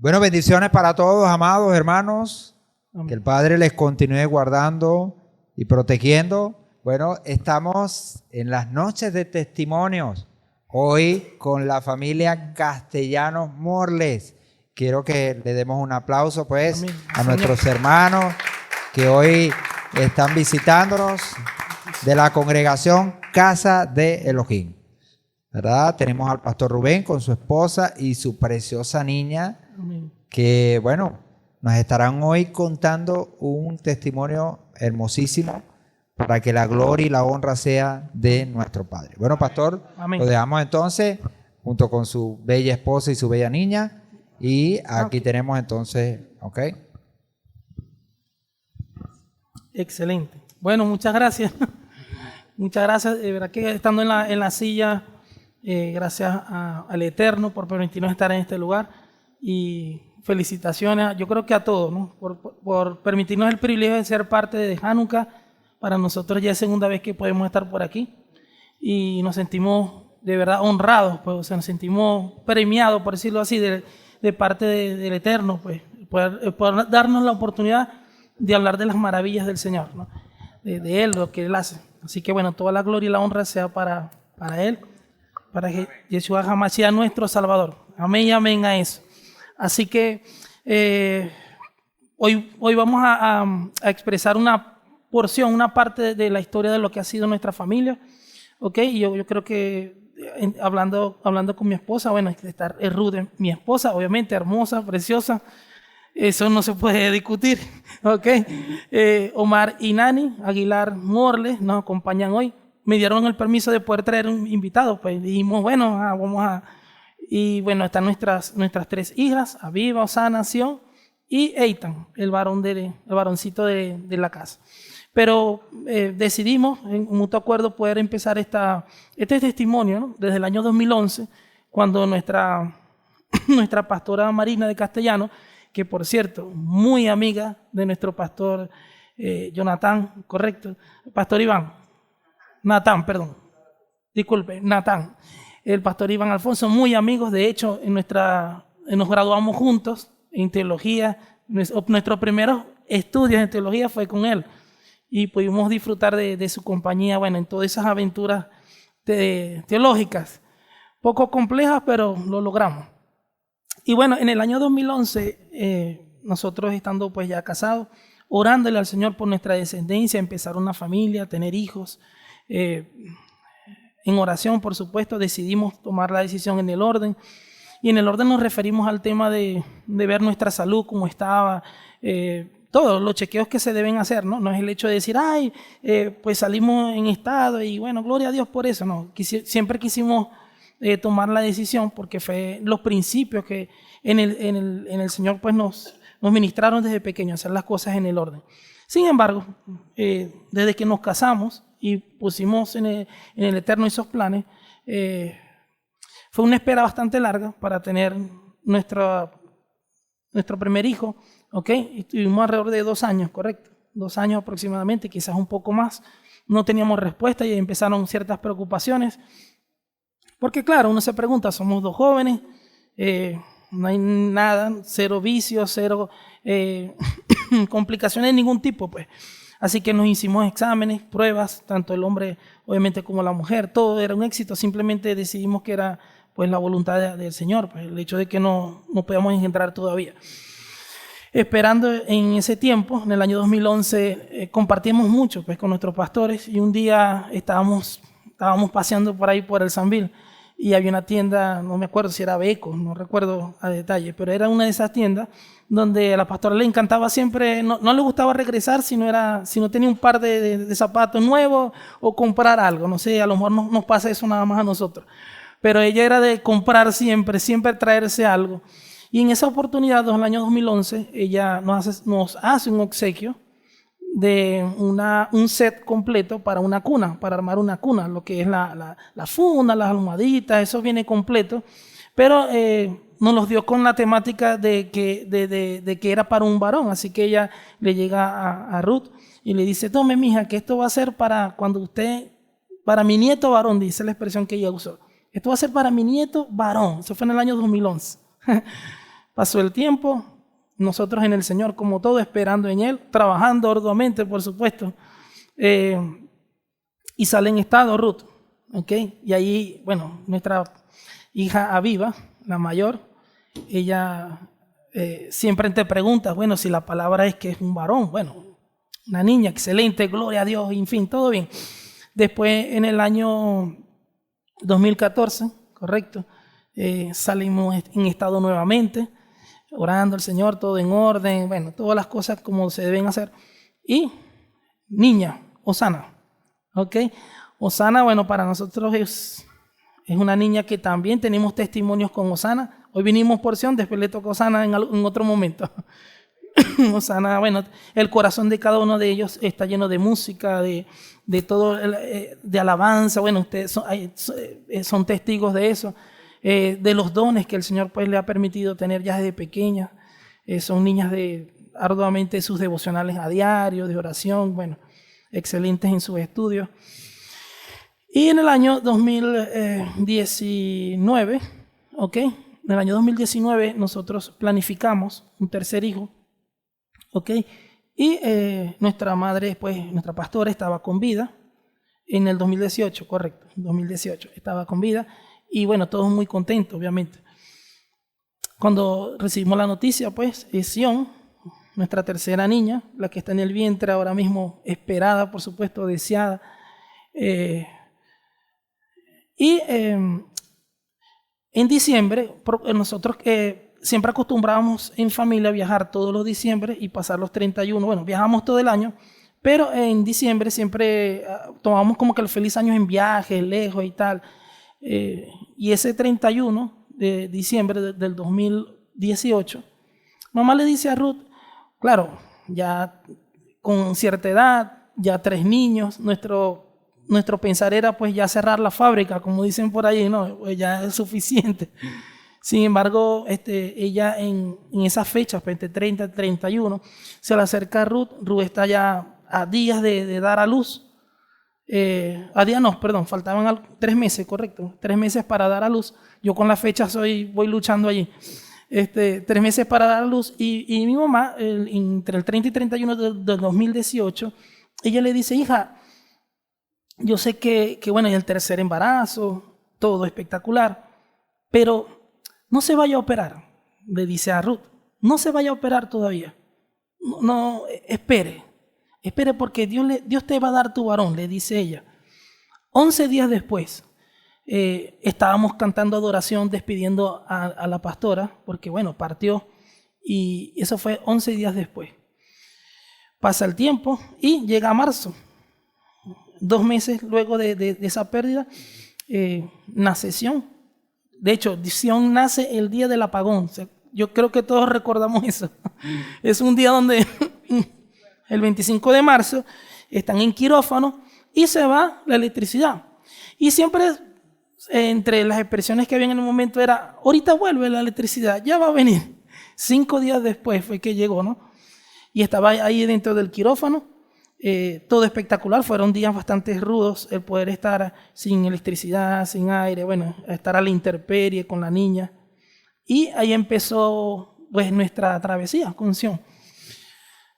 Bueno, bendiciones para todos, amados hermanos. Amén. Que el Padre les continúe guardando y protegiendo. Bueno, estamos en las noches de testimonios. Hoy con la familia Castellanos Morles. Quiero que le demos un aplauso, pues, Amén. a nuestros hermanos que hoy están visitándonos de la congregación Casa de Elohim. ¿Verdad? Tenemos al pastor Rubén con su esposa y su preciosa niña, Amén. que, bueno, nos estarán hoy contando un testimonio hermosísimo para que la gloria y la honra sea de nuestro Padre. Bueno, pastor, Amén. lo dejamos entonces junto con su bella esposa y su bella niña. Y aquí tenemos entonces, ¿ok? Excelente. Bueno, muchas gracias. Muchas gracias. De verdad que estando en la silla, gracias al Eterno por permitirnos estar en este lugar. Y felicitaciones, yo creo que a todos, ¿no? Por permitirnos el privilegio de ser parte de Hanukkah. Para nosotros ya es segunda vez que podemos estar por aquí. Y nos sentimos de verdad honrados, pues, o sea, nos sentimos premiados, por decirlo así, de parte del Eterno, pues, poder darnos la oportunidad de hablar de las maravillas del Señor, ¿no? De Él, lo que Él hace. Así que bueno, toda la gloria y la honra sea para Él, para que Yeshua Hamashiach nuestro Salvador. Amén y amén a eso. Así que hoy vamos a expresar una porción, una parte de la historia de lo que ha sido nuestra familia. ¿Ok? Y yo creo que hablando con mi esposa, bueno, está Ruth, mi esposa, obviamente hermosa, preciosa. Eso no se puede discutir, ¿ok? Omar y Nani Aguilar Morles nos acompañan hoy. Me dieron el permiso de poder traer un invitado, pues dijimos, bueno, vamos a... Y bueno, están nuestras tres hijas, Aviva, Osana, Sion y Eitan, el varoncito de la casa. Pero decidimos, en mutuo acuerdo, poder empezar este testimonio, ¿no? Desde el año 2011, cuando nuestra pastora Marina de Castellano, que por cierto, muy amiga de nuestro pastor Jonathan, correcto, pastor Iván, Natán, perdón, disculpe, Natán, el pastor Iván Alfonso, muy amigos, de hecho, nos graduamos juntos en teología, nuestros primeros estudios en teología fue con él, y pudimos disfrutar de su compañía, bueno, en todas esas aventuras teológicas, poco complejas, pero lo logramos. Y bueno, en el año 2011, nosotros estando pues ya casados, orándole al Señor por nuestra descendencia, empezar una familia, tener hijos, en oración, por supuesto, decidimos tomar la decisión en el orden. Y en el orden nos referimos al tema de ver nuestra salud, cómo estaba, todos los chequeos que se deben hacer, ¿no? No es el hecho de decir, ay, pues salimos en estado y bueno, gloria a Dios por eso, no. Siempre quisimos tomar la decisión porque fue los principios que en el Señor pues nos ministraron desde pequeños, hacer las cosas en el orden. Sin embargo, desde que nos casamos y pusimos en el Eterno esos planes, fue una espera bastante larga para tener nuestro primer hijo, ¿ok? Y estuvimos alrededor de 2 años, correcto, 2 años aproximadamente, quizás un poco más. No teníamos respuesta y empezaron ciertas preocupaciones. Porque claro, uno se pregunta, somos 2 jóvenes, no hay nada, 0 vicios, 0 complicaciones de ningún tipo, pues. Así que nos hicimos exámenes, pruebas, tanto el hombre obviamente como la mujer, todo era un éxito, simplemente decidimos que era pues la voluntad del Señor, pues, el hecho de que no podíamos engendrar todavía. Esperando en ese tiempo, en el año 2011, compartimos mucho pues, con nuestros pastores y un día estábamos paseando por ahí por el Sanville y había una tienda, no me acuerdo si era Beco, no recuerdo a detalle, pero era una de esas tiendas donde a la pastora le encantaba siempre, no le gustaba regresar si no tenía un par de zapatos nuevos o comprar algo, no sé, a lo mejor nos pasa eso nada más a nosotros, pero ella era de comprar siempre traerse algo. Y en esa oportunidad, en el año 2011, ella nos hace un obsequio de un set completo para una cuna, para armar una cuna, lo que es la funda, las almohaditas, eso viene completo, pero nos los dio con la temática de que era para un varón, así que ella le llega a Ruth y le dice, tome mija, que esto va a ser para para mi nieto varón, dice la expresión que ella usó, esto va a ser para mi nieto varón, eso fue en el año 2011. Pasó el tiempo, nosotros en el Señor, como todo, esperando en Él, trabajando arduamente, por supuesto. Y sale en estado Ruth, ¿ok? Y ahí, bueno, nuestra hija Aviva, la mayor, ella siempre te pregunta, bueno, si la palabra es que es un varón, bueno, una niña, excelente, gloria a Dios, en fin, todo bien. Después, en el año 2014, correcto, salimos en estado nuevamente, orando al Señor, todo en orden, bueno, todas las cosas como se deben hacer. Y niña, Osana, ¿ok? Osana, bueno, para nosotros es una niña que también tenemos testimonios con Osana. Hoy vinimos porción, después le toca a Osana en otro momento. Osana, bueno, el corazón de cada uno de ellos está lleno de música, de todo, de alabanza. Bueno, ustedes son testigos de eso, de los dones que el Señor pues le ha permitido tener ya desde pequeñas. Son niñas arduamente sus devocionales a diario, de oración, bueno, excelentes en sus estudios. Y en el año 2019, ¿ok? En el año 2019 nosotros planificamos un tercer hijo, ¿ok? Y nuestra madre, pues, nuestra pastora estaba con vida en el 2018, correcto, 2018, estaba con vida. Y bueno, todos muy contentos, obviamente. Cuando recibimos la noticia, pues, Sion, nuestra tercera niña, la que está en el vientre ahora mismo, esperada, por supuesto, deseada. En diciembre, nosotros siempre acostumbrábamos en familia a viajar todos los diciembre y pasar los 31. Bueno, viajamos todo el año, pero en diciembre siempre tomamos como que el feliz año en viajes, lejos y tal. Y ese 31 de diciembre del 2018, mamá le dice a Ruth, claro, ya con cierta edad, ya 3 niños, nuestro pensar era pues ya cerrar la fábrica, como dicen por ahí, no, pues ya es suficiente. Sin embargo, ella en esas fechas, entre 30 y 31, se le acerca a Ruth. Ruth está ya a días de dar a luz. A días no, perdón, faltaban 3 meses, correcto, 3 meses para dar a luz. Yo con las fechas voy luchando allí. 3 meses para dar a luz. Y mi mamá, entre el 30 y 31 del 2018, ella le dice, hija, yo sé que bueno, es el tercer embarazo, todo espectacular, pero no se vaya a operar, le dice a Ruth, no se vaya a operar todavía, no espere porque Dios te va a dar tu varón, le dice ella. 11 días después, estábamos cantando adoración, despidiendo a la pastora, porque bueno, partió, y eso fue 11 días después. Pasa el tiempo y llega marzo. 2 meses luego de esa pérdida, nace Sion. De hecho, Sion nace el día del apagón. O sea, yo creo que todos recordamos eso. Es un día donde el 25 de marzo están en quirófano y se va la electricidad. Y siempre entre las expresiones que había en el momento era, ahorita vuelve la electricidad, ya va a venir. 5 días después fue que llegó, ¿no? Y estaba ahí dentro del quirófano. Todo espectacular, fueron días bastante rudos el poder estar sin electricidad, sin aire, bueno, estar a la intemperie con la niña. Y ahí empezó pues nuestra travesía con Sion,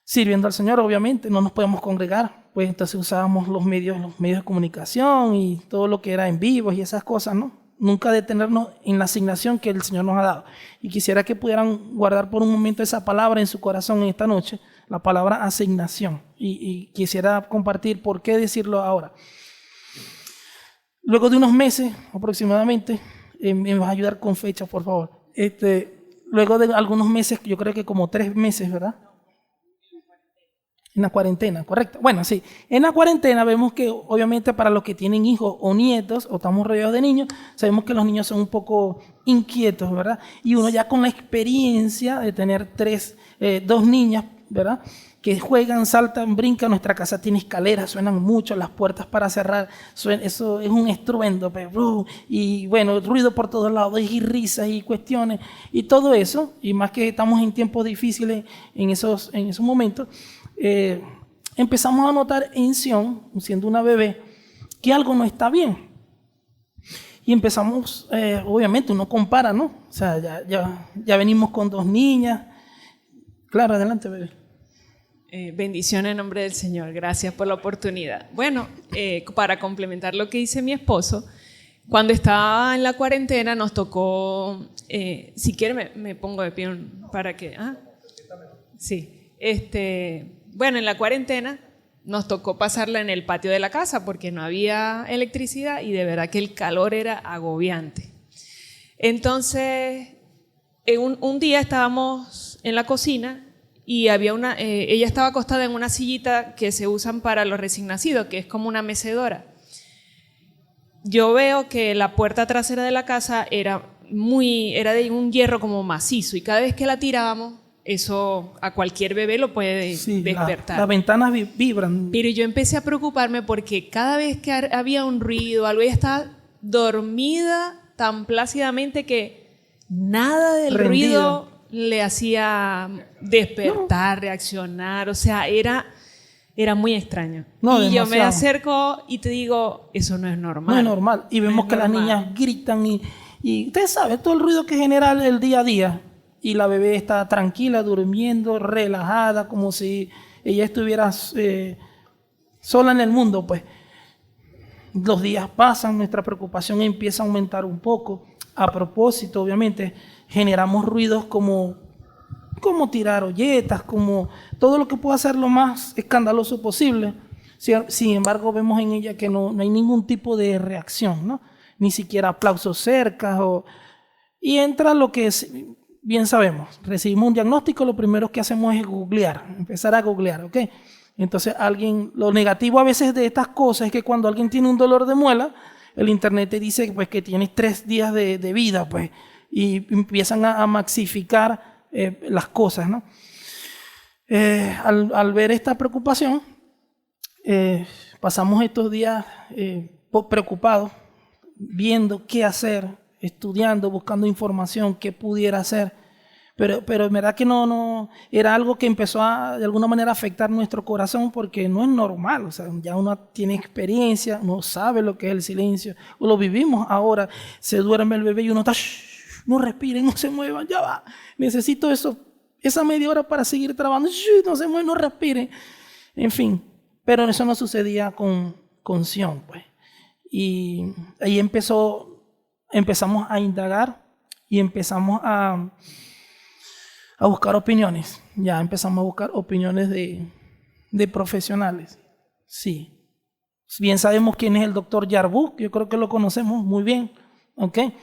sirviendo al Señor. Obviamente no nos podemos congregar, pues entonces usábamos los medios de comunicación y todo lo que era en vivos y esas cosas, ¿no? Nunca detenernos en la asignación que el Señor nos ha dado. Y quisiera que pudieran guardar por un momento esa palabra en su corazón en esta noche, la palabra asignación. Y quisiera compartir por qué decirlo ahora. Luego de unos meses aproximadamente, me vas a ayudar con fechas, por favor. Luego de algunos meses, yo creo que como 3 meses, ¿verdad? En la cuarentena, correcto. Bueno, sí. En la cuarentena vemos que obviamente para los que tienen hijos o nietos o estamos rodeados de niños, sabemos que los niños son un poco inquietos, ¿verdad? Y uno ya con la experiencia de tener 2 niñas, ¿verdad? Que juegan, saltan, brincan. Nuestra casa tiene escaleras, suenan mucho, las puertas para cerrar, eso es un estruendo, y bueno, ruido por todos lados, y risas y cuestiones, y todo eso, y más que estamos en tiempos difíciles en esos momentos, empezamos a notar en Sion, siendo una bebé, que algo no está bien. Y empezamos, obviamente uno compara, ¿no? O sea, ya venimos con 2 niñas. Claro, adelante, bebé. Bendición en nombre del Señor, gracias por la oportunidad. Bueno, para complementar lo que dice mi esposo, cuando estaba en la cuarentena nos tocó, si quiere me pongo de pie para que... Sí, bueno, en la cuarentena nos tocó pasarla en el patio de la casa porque no había electricidad y de verdad que el calor era agobiante. Entonces, un día estábamos en la cocina y había ella estaba acostada en una sillita que se usan para los recién nacidos, que es como una mecedora. Yo veo que la puerta trasera de la casa era de un hierro como macizo y cada vez que la tirábamos, eso a cualquier bebé lo puede despertar. Las ventanas vibran. Pero yo empecé a preocuparme porque cada vez que había un ruido, algo, ella estaba dormida tan plácidamente que nada del ruido le hacía despertar, reaccionar, o sea, era muy extraño. Y yo me acerco y te digo, eso no es normal. No es normal. Y vemos que las niñas gritan y usted sabe todo el ruido que genera el día a día. Y la bebé está tranquila, durmiendo, relajada, como si ella estuviera sola en el mundo, pues. Los días pasan, nuestra preocupación empieza a aumentar un poco. A propósito, obviamente, generamos ruidos como tirar olletas, como todo lo que pueda ser lo más escandaloso posible. Sin embargo, vemos en ella que no hay ningún tipo de reacción, ¿no? Ni siquiera aplausos cerca. Y entra lo que es, bien sabemos, recibimos un diagnóstico, lo primero que hacemos es empezar a googlear, ¿ok? Entonces lo negativo a veces de estas cosas es que cuando alguien tiene un dolor de muela, el internet te dice pues, que tienes 3 días de vida, pues, y empiezan a maxificar las cosas, ¿no? Al ver esta preocupación, pasamos estos días preocupados, viendo qué hacer, estudiando, buscando información, qué pudiera hacer. Pero en verdad que no era algo que empezó de alguna manera a afectar nuestro corazón porque no es normal, o sea, ya uno tiene experiencia, uno sabe lo que es el silencio, lo vivimos ahora, se duerme el bebé y uno está, no respiren, no se muevan, ya va, necesito esa media hora para seguir trabajando, no se muevan, no respiren, en fin, pero eso no sucedía con Sion, pues, y ahí empezamos a indagar y empezamos a buscar opiniones. Ya empezamos a buscar opiniones de profesionales. Sí. Bien sabemos quién es el doctor Yarboux, yo creo que lo conocemos muy bien. ¿Okay?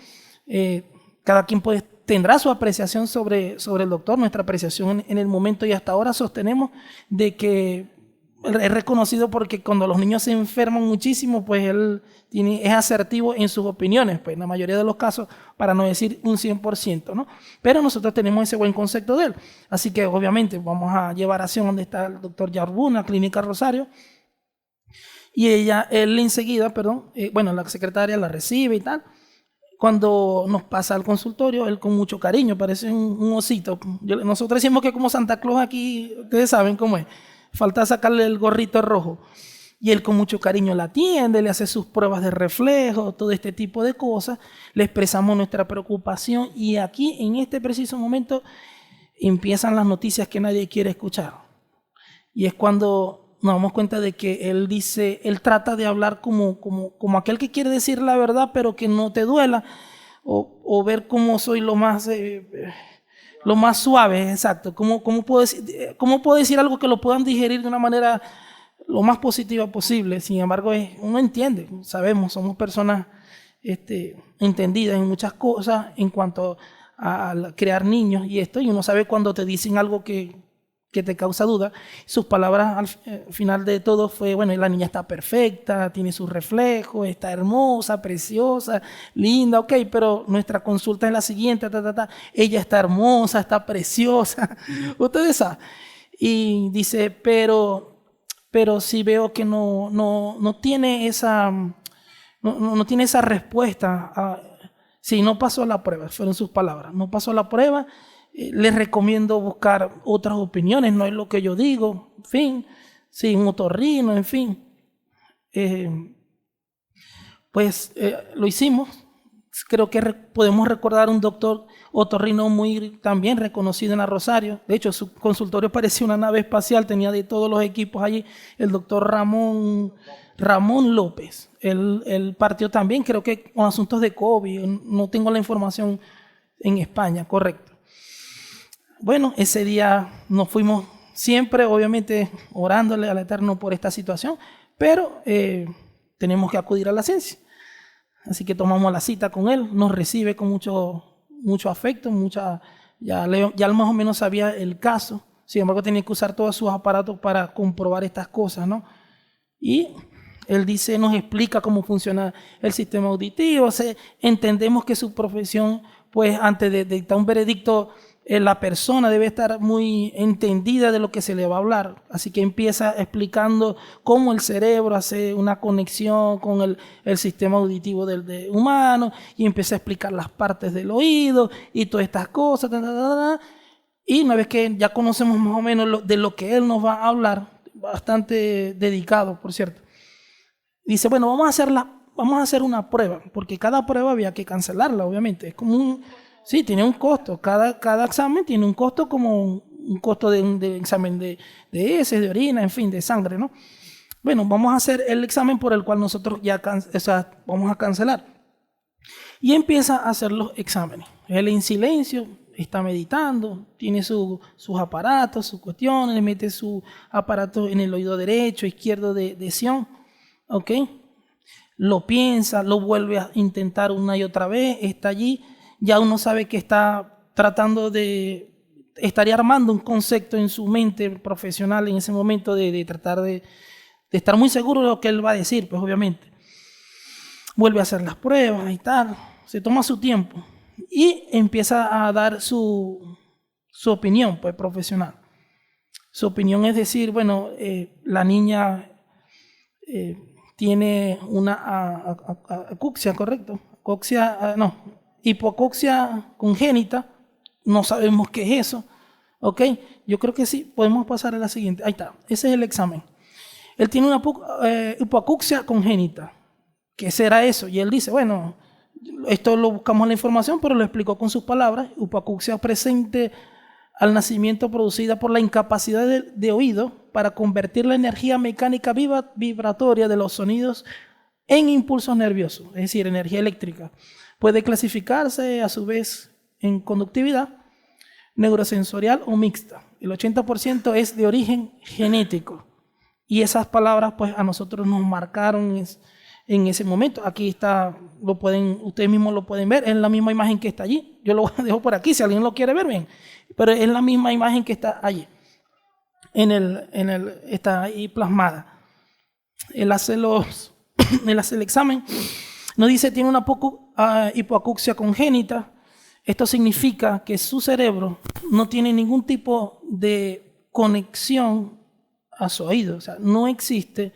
Cada quien tendrá su apreciación sobre el doctor. Nuestra apreciación en el momento y hasta ahora sostenemos de que es reconocido porque cuando los niños se enferman muchísimo, pues él es asertivo en sus opiniones, pues en la mayoría de los casos, para no decir un 100%, ¿no? Pero nosotros tenemos ese buen concepto de él. Así que obviamente vamos a llevar a Sion donde está el doctor Yarboux, en la Clínica Rosario, y él enseguida, la secretaria la recibe y tal. Cuando nos pasa al consultorio, él con mucho cariño, parece un osito. Nosotros decimos que como Santa Claus aquí, ustedes saben cómo es. Falta sacarle el gorrito rojo. Y él con mucho cariño la atiende, le hace sus pruebas de reflejo, todo este tipo de cosas. Le expresamos nuestra preocupación y aquí, en este preciso momento, empiezan las noticias que nadie quiere escuchar. Y es cuando nos damos cuenta de que él trata de hablar como aquel que quiere decir la verdad, pero que no te duela, o ver cómo soy lo más suave, exacto. ¿Cómo puedo decir algo que lo puedan digerir de una manera lo más positiva posible? Sin embargo, uno entiende, sabemos, somos personas entendidas en muchas cosas en cuanto a crear niños y uno sabe cuando te dicen algo que te causa duda. Sus palabras al final de todo fue, bueno, la niña está perfecta, tiene sus reflejos, está hermosa, preciosa, linda, ok, pero nuestra consulta es la siguiente, ella está hermosa, está preciosa, ustedes saben. Y dice, pero sí veo que no tiene no tiene esa respuesta. Sí, no pasó la prueba, fueron sus palabras, no pasó la prueba. Les recomiendo buscar otras opiniones, no es lo que yo digo, en fin, sí, un otorrino, en fin. Lo hicimos, creo que podemos recordar un doctor otorrino muy también reconocido en la Rosario. De hecho, su consultorio parecía una nave espacial, tenía de todos los equipos allí. El doctor Ramón López. Él partió también, creo que con asuntos de COVID. No tengo la información en España, correcto. Bueno, ese día nos fuimos siempre, obviamente, orándole al Eterno por esta situación, pero tenemos que acudir a la ciencia. Así que tomamos la cita con él, nos recibe con mucho afecto, ya más o menos sabía el caso, sin embargo tenía que usar todos sus aparatos para comprobar estas cosas, ¿no? Y él nos explica cómo funciona el sistema auditivo, entendemos que su profesión, pues antes de dictar un veredicto, la persona debe estar muy entendida de lo que se le va a hablar. Así que empieza explicando cómo el cerebro hace una conexión con el sistema auditivo del humano y empieza a explicar las partes del oído y todas estas cosas. Y una vez que ya conocemos más o menos de lo que él nos va a hablar, bastante dedicado, por cierto, dice, bueno, vamos a hacer una prueba, porque cada prueba había que cancelarla, obviamente. Es como sí, tiene un costo. Cada examen tiene un costo, como un costo de examen de heces, de orina, en fin, de sangre, ¿no? Bueno, vamos a hacer el examen por el cual nosotros vamos a cancelar. Y empieza a hacer los exámenes. Él en silencio, está meditando, tiene sus aparatos, sus cuestiones, le mete su aparato en el oído derecho, izquierdo de Sion, ¿ok? Lo piensa, lo vuelve a intentar una y otra vez, está allí. Ya uno sabe que está estaría armando un concepto en su mente profesional en ese momento de tratar de estar muy seguro de lo que él va a decir, pues obviamente. Vuelve a hacer las pruebas y tal, se toma su tiempo y empieza a dar su opinión, pues profesional. Su opinión es decir, bueno, la niña tiene una acuxia, ¿correcto? Hipoacuxia congénita, no sabemos qué es eso, ¿ok? Yo creo que sí, podemos pasar a la siguiente. Ahí está, ese es el examen. Él tiene una hipoacuxia congénita. ¿Qué será eso? Y él dice, bueno, esto lo buscamos en la información, pero lo explicó con sus palabras. Hipoacuxia presente al nacimiento producida por la incapacidad de oído para convertir la energía mecánica vibratoria de los sonidos en impulsos nerviosos, es decir, energía eléctrica. Puede clasificarse a su vez en conductividad, neurosensorial o mixta. El 80% es de origen genético. Y esas palabras pues a nosotros nos marcaron en ese momento. Aquí está, ustedes mismos lo pueden ver, es la misma imagen que está allí. Yo lo dejo por aquí, si alguien lo quiere ver, bien. Pero es la misma imagen que está allí. Está ahí plasmada. Él hace el examen. Nos dice tiene una hipoacuxia congénita. Esto significa que su cerebro no tiene ningún tipo de conexión a su oído. O sea, no existe,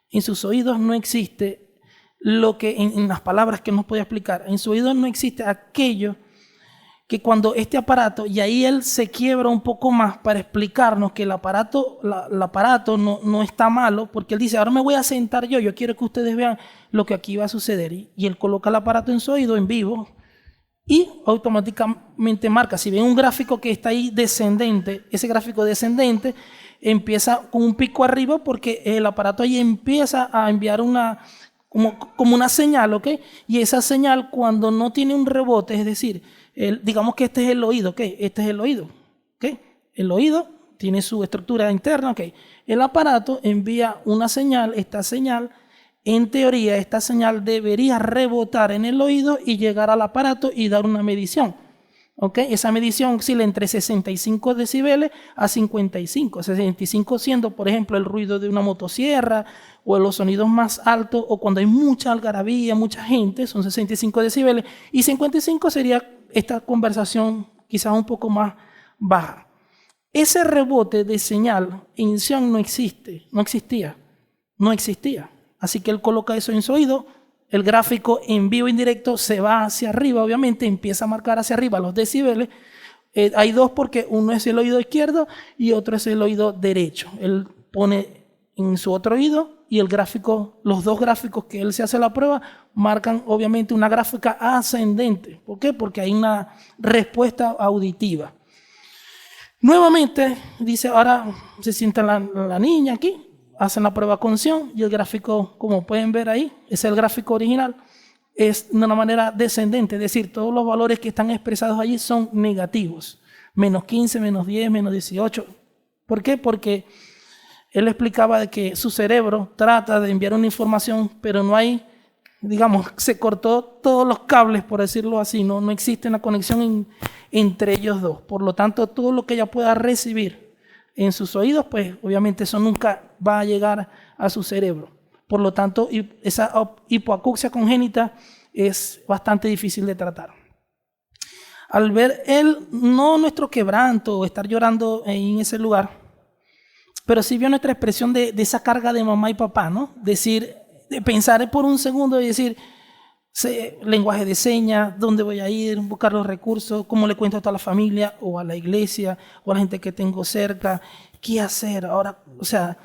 en sus oídos no existe lo que en las palabras que nos puede explicar. En su oído no existe aquello que cuando este aparato, y ahí él se quiebra un poco más para explicarnos que el aparato no está malo, porque él dice, ahora me voy a sentar yo quiero que ustedes vean lo que aquí va a suceder. Y él coloca el aparato en su oído en vivo y automáticamente marca. Si ven un gráfico que está ahí descendente, ese gráfico descendente empieza con un pico arriba porque el aparato ahí empieza a enviar como una señal, ¿ok? Y esa señal cuando no tiene un rebote, es decir, digamos que este es el oído, ¿ok? Este es el oído, ¿ok? El oído tiene su estructura interna, ¿ok? El aparato envía una señal, esta señal, en teoría, esta señal debería rebotar en el oído y llegar al aparato y dar una medición, ¿ok? Esa medición oscila entre 65 decibeles a 55, 65 siendo, por ejemplo, el ruido de una motosierra o los sonidos más altos o cuando hay mucha algarabía, mucha gente, son 65 decibeles y 55 sería esta conversación quizás un poco más baja. Ese rebote de señal en Sion no existía. Así que él coloca eso en su oído, el gráfico en vivo e indirecto se va hacia arriba, obviamente, empieza a marcar hacia arriba los decibeles. Hay dos porque uno es el oído izquierdo y otro es el oído derecho. Él pone en su otro oído y el gráfico, los dos gráficos que él se hace la prueba, marcan obviamente una gráfica ascendente. ¿Por qué? Porque hay una respuesta auditiva. Nuevamente, dice, ahora se sienta la niña aquí, hacen la prueba con Sion y el gráfico, como pueden ver ahí, es el gráfico original, es de una manera descendente, es decir, todos los valores que están expresados allí son negativos. Menos 15, menos 10, menos 18. ¿Por qué? Porque él explicaba de que su cerebro trata de enviar una información, pero no hay, digamos, se cortó todos los cables, por decirlo así, no existe una conexión entre ellos dos. Por lo tanto, todo lo que ella pueda recibir en sus oídos, pues obviamente eso nunca va a llegar a su cerebro. Por lo tanto, esa hipoacusia congénita es bastante difícil de tratar. Al ver él, no nuestro quebranto o estar llorando en ese lugar, pero sí vio nuestra expresión de esa carga de mamá y papá, ¿no? Decir, de pensar por un segundo y decir, lenguaje de señas, dónde voy a ir, buscar los recursos, cómo le cuento a toda la familia o a la iglesia o a la gente que tengo cerca, qué hacer. Ahora, o sea,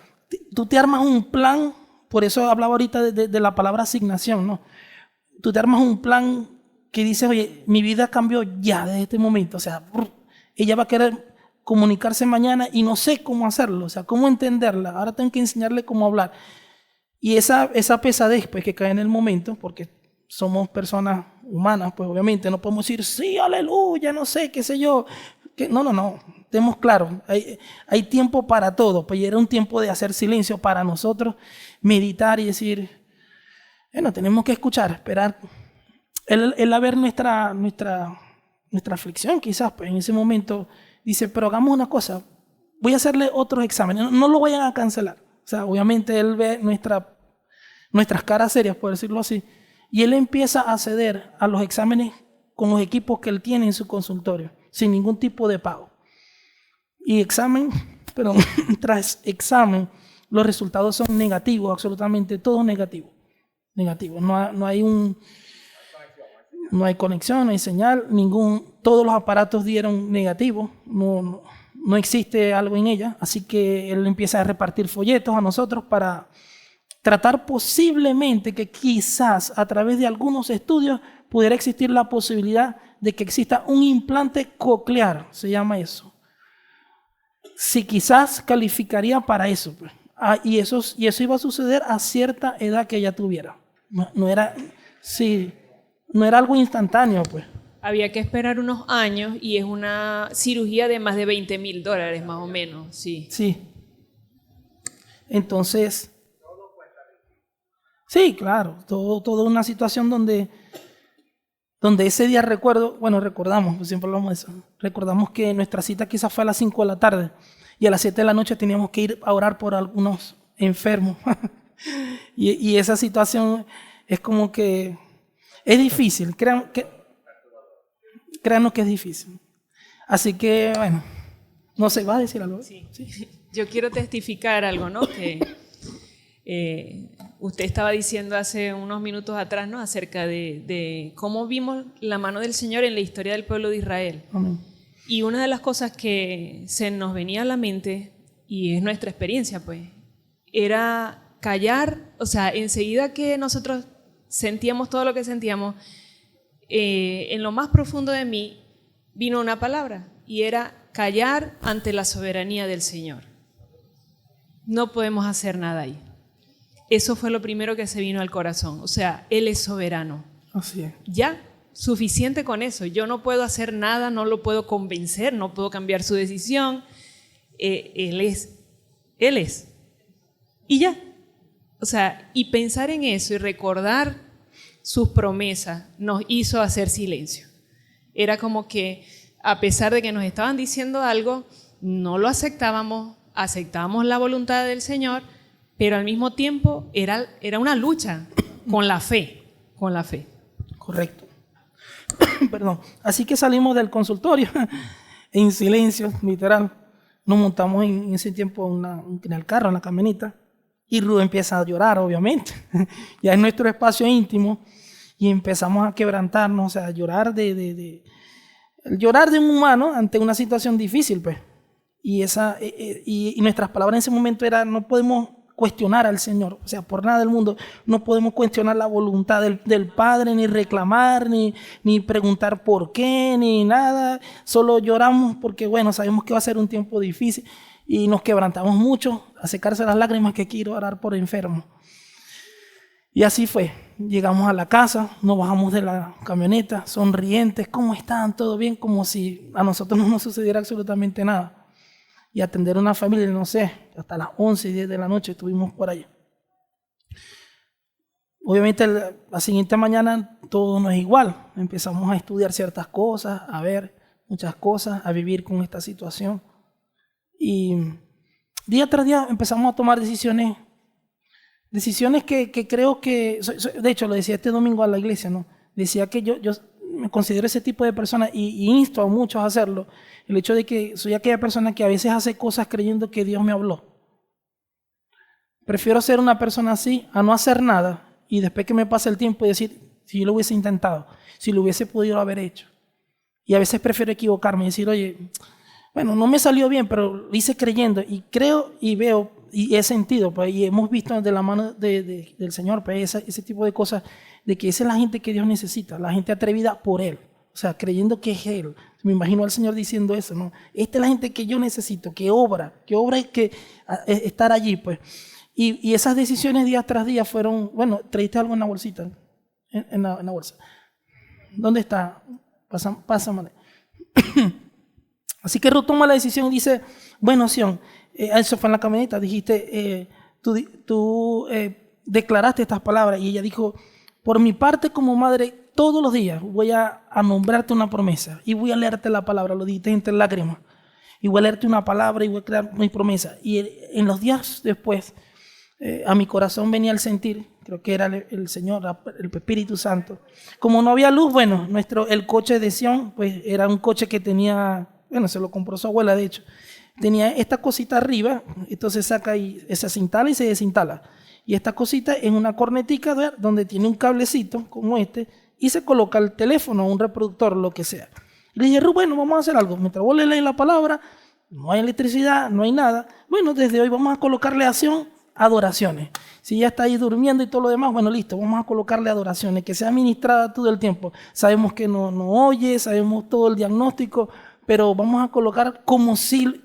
tú te armas un plan, por eso hablaba ahorita de la palabra asignación, ¿no? Tú te armas un plan que dices, oye, mi vida cambió ya desde este momento, o sea, ella va a querer comunicarse mañana y no sé cómo hacerlo, o sea, cómo entenderla, ahora tengo que enseñarle cómo hablar. Y esa pesadez pues, que cae en el momento, porque somos personas humanas, pues obviamente no podemos decir, sí, aleluya, no sé, qué sé yo. No, estemos claros, hay tiempo para todo, pues era un tiempo de hacer silencio para nosotros, meditar y decir, bueno, tenemos que escuchar, esperar. Él a ver nuestra aflicción, quizás, pues en ese momento dice, pero hagamos una cosa, voy a hacerle otros exámenes, no lo vayan a cancelar. O sea, obviamente él ve nuestras caras serias, por decirlo así, y él empieza a acceder a los exámenes con los equipos que él tiene en su consultorio, sin ningún tipo de pago. Y tras examen, los resultados son negativos, absolutamente todos negativos. No hay conexión, no hay señal, todos los aparatos dieron negativo, no existe algo en ella, así que él empieza a repartir folletos a nosotros para tratar posiblemente que quizás a través de algunos estudios pudiera existir la posibilidad de que exista un implante coclear, se llama eso. Si quizás calificaría para eso, pues. Y eso iba a suceder a cierta edad que ella tuviera. No era algo instantáneo, pues. Había que esperar unos años y es una cirugía de más de $20,000, más o menos, sí. Sí. Entonces, sí, claro, toda una situación donde ese día recordamos, pues siempre hablamos de eso, recordamos que nuestra cita quizás fue a las 5 de la tarde y a las 7 de la noche teníamos que ir a orar por algunos enfermos. y esa situación es como que es difícil, créanos que es difícil. Así que, bueno, no sé, ¿vas a decir algo? Sí. Yo quiero testificar algo, ¿no? Que usted estaba diciendo hace unos minutos atrás, ¿no? Acerca de cómo vimos la mano del Señor en la historia del pueblo de Israel. Amén. Y una de las cosas que se nos venía a la mente, y es nuestra experiencia, pues, era callar, o sea, enseguida que nosotros sentíamos todo lo que sentíamos, en lo más profundo de mí vino una palabra y era callar ante la soberanía del Señor. No podemos hacer nada ahí. Eso fue lo primero que se vino al corazón. O sea, Él es soberano. Así es. Ya, suficiente con eso. Yo no puedo hacer nada, no lo puedo convencer, no puedo cambiar su decisión. Él es. Y ya. O sea, y pensar en eso y recordar sus promesas nos hizo hacer silencio. Era como que a pesar de que nos estaban diciendo algo, no lo aceptábamos la voluntad del Señor, pero al mismo tiempo era una lucha con la fe. Correcto. Perdón. Así que salimos del consultorio en silencio, literal. Nos montamos en ese tiempo en el carro, en la camioneta, y Ruth empieza a llorar, obviamente. Ya es nuestro espacio íntimo y empezamos a quebrantarnos, o sea, a llorar llorar de un humano ante una situación difícil, pues. Y nuestras palabras en ese momento eran, no podemos cuestionar al Señor. O sea, por nada del mundo no podemos cuestionar la voluntad del Padre, ni reclamar, ni preguntar por qué, ni nada. Solo lloramos porque, bueno, sabemos que va a ser un tiempo difícil y nos quebrantamos mucho a secarse las lágrimas que quiero orar por enfermos. Y así fue. Llegamos a la casa, nos bajamos de la camioneta, sonrientes, ¿cómo están? ¿Todo bien? Como si a nosotros no nos sucediera absolutamente nada. Y atender a una familia, no sé, hasta las 11 y 10 de la noche estuvimos por allá. Obviamente la siguiente mañana todo no es igual. Empezamos a estudiar ciertas cosas, a ver muchas cosas, a vivir con esta situación. Y día tras día empezamos a tomar decisiones que creo que, de hecho lo decía este domingo a la iglesia, ¿no? Decía que yo me considero ese tipo de persona y insto a muchos a hacerlo. El hecho de que soy aquella persona que a veces hace cosas creyendo que Dios me habló. Prefiero ser una persona así a no hacer nada y después que me pase el tiempo y decir, si yo lo hubiese intentado, si lo hubiese podido haber hecho. Y a veces prefiero equivocarme y decir, oye, bueno, no me salió bien, pero lo hice creyendo y creo y veo y he sentido, pues, y hemos visto de la mano del Señor, pues, ese tipo de cosas, de que esa es la gente que Dios necesita, la gente atrevida por Él, o sea, creyendo que es Él. Me imagino al Señor diciendo eso, ¿no? Esta es la gente que yo necesito, que obra y que estar allí, pues. Y esas decisiones día tras día fueron, bueno, ¿traíste algo en la bolsita? En la bolsa. ¿Dónde está? Pásame. Así que Ruth toma la decisión y dice, bueno, Sion, eso fue en la camioneta, dijiste, tú declaraste estas palabras y ella dijo, por mi parte como madre, todos los días voy a nombrarte una promesa y voy a leerte la palabra, lo dijiste entre lágrimas, y voy a leerte una palabra y voy a crear mi promesa. Y en los días después, a mi corazón venía el sentir, creo que era el Señor, el Espíritu Santo. Como no había luz, bueno, el coche de Sion, pues era un coche que tenía, bueno, se lo compró su abuela de hecho, tenía esta cosita arriba, entonces saca y se instala y se desinstala. Y esta cosita en una cornetica donde tiene un cablecito como este y se coloca el teléfono, un reproductor, lo que sea. Le dije, bueno, vamos a hacer algo. Mientras vos le lees la palabra, no hay electricidad, no hay nada. Bueno, desde hoy vamos a colocarle acción, adoraciones. Si ya está ahí durmiendo y todo lo demás, bueno, listo, vamos a colocarle adoraciones, que sea ministrada todo el tiempo. Sabemos que no oye, sabemos todo el diagnóstico, pero vamos a colocar como si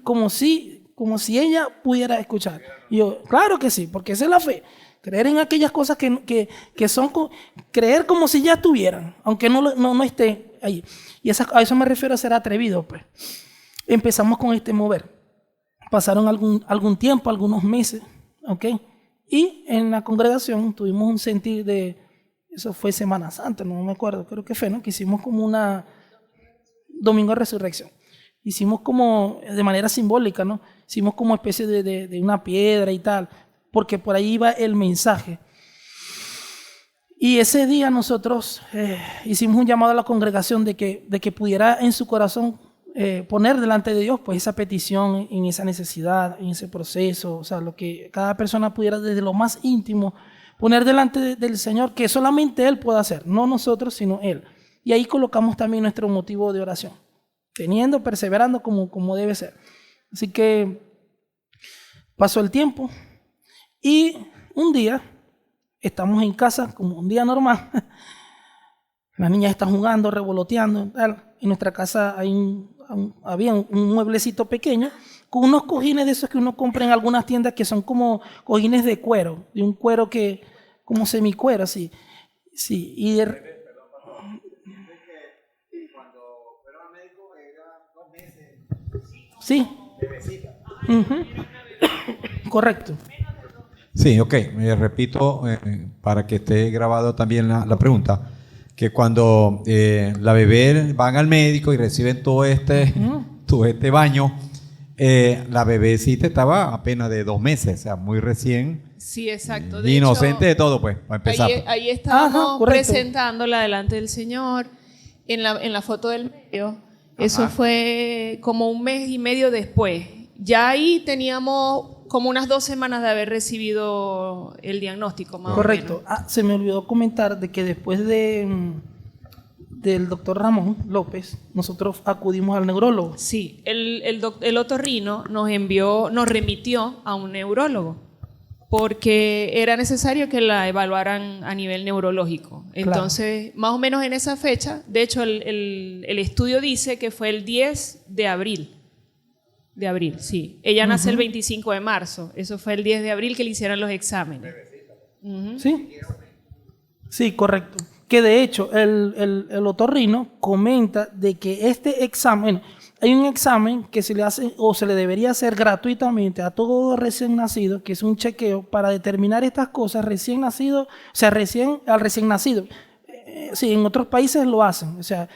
ella pudiera escuchar. Y yo, claro que sí, porque esa es la fe. Creer en aquellas cosas que son, creer como si ya estuvieran, aunque no esté ahí. Y a eso me refiero a ser atrevido, pues. Empezamos con este mover. Pasaron algún tiempo, algunos meses, ¿ok? Y en la congregación tuvimos un sentir eso fue Semana Santa, no me acuerdo, creo que fue, ¿no? Que hicimos como una Domingo de Resurrección. Hicimos como, de manera simbólica, ¿no? Hicimos como especie de una piedra y tal, porque por ahí iba el mensaje. Y ese día nosotros hicimos un llamado a la congregación de que pudiera en su corazón poner delante de Dios pues esa petición, en esa necesidad, en ese proceso, o sea, lo que cada persona pudiera desde lo más íntimo poner delante del Señor, que solamente Él puede hacer, no nosotros, sino Él. Y ahí colocamos también nuestro motivo de oración, teniendo, perseverando como debe ser. Así que pasó el tiempo y un día estamos en casa como un día normal. Las niñas están jugando, revoloteando, tal. En nuestra casa había un mueblecito pequeño con unos cojines de esos que uno compra en algunas tiendas que son como cojines de cuero, de un cuero que como semicuero así. Sí, y cuando fueron al médico era 2 meses. Sí. Correcto. Sí, ok. Repito, para que esté grabado también la pregunta, que cuando la bebé van al médico y reciben todo este baño, la bebecita estaba apenas de 2 meses, o sea, muy recién. Sí, exacto. De inocente hecho, de todo, pues, para empezar. Ahí estábamos Ajá, correcto. presentándola delante del Señor, en la foto del medio. Eso fue como 1 mes y medio después. Ya ahí teníamos como unas 2 semanas de haber recibido el diagnóstico, más Correcto. o menos. Se me olvidó comentar de que después del doctor Ramón López, nosotros acudimos al neurólogo. Sí, el otorrino nos remitió a un neurólogo. porque era necesario que la evaluaran a nivel neurológico. Entonces, más o menos en esa fecha, de hecho el estudio dice que fue el 10 de abril. De abril, sí. Ella nace el 25 de marzo. Eso fue el 10 de abril que le hicieron los exámenes. ¿Sí? Sí, correcto. Que de hecho el otorrino comenta de que este examen, hay un examen que se le hace o se le debería hacer gratuitamente a todo recién nacido, que es un chequeo para determinar estas cosas recién nacido, o sea, al recién nacido. Sí, en otros países lo hacen, o sea,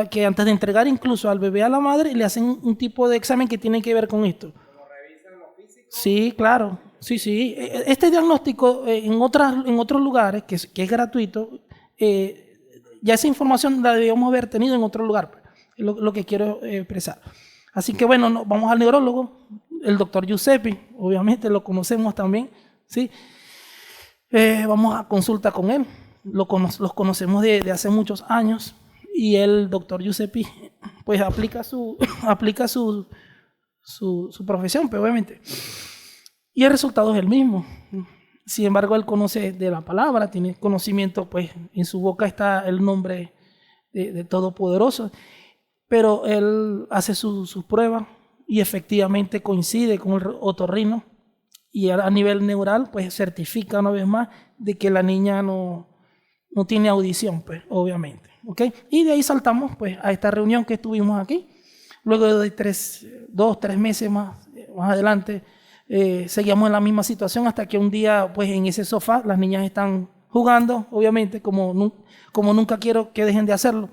que antes de entregar incluso al bebé a la madre le hacen un tipo de examen que tiene que ver con esto. ¿Cómo revisan lo físico? Sí, claro, sí. Este diagnóstico en otros lugares, que es gratuito, ya esa información la debíamos haber tenido en otro lugar, lo que quiero expresar. Así que bueno, vamos al neurólogo, el doctor Giuseppe, obviamente lo conocemos también, ¿sí? Vamos a consulta con él, los conocemos de hace muchos años, y el doctor Giuseppe pues aplica su profesión, pues, obviamente, y el resultado es el mismo. Sin embargo, él conoce de la palabra, tiene conocimiento, pues en su boca está el nombre de Todopoderoso, pero él hace sus pruebas y efectivamente coincide con el otorrino, y a nivel neural pues certifica una vez más de que la niña no tiene audición, pues obviamente, ¿ok? Y de ahí saltamos pues a esta reunión que estuvimos aquí. Luego de 2-3 meses más adelante, seguíamos en la misma situación hasta que un día pues en ese sofá las niñas están jugando, obviamente, como nunca quiero que dejen de hacerlo.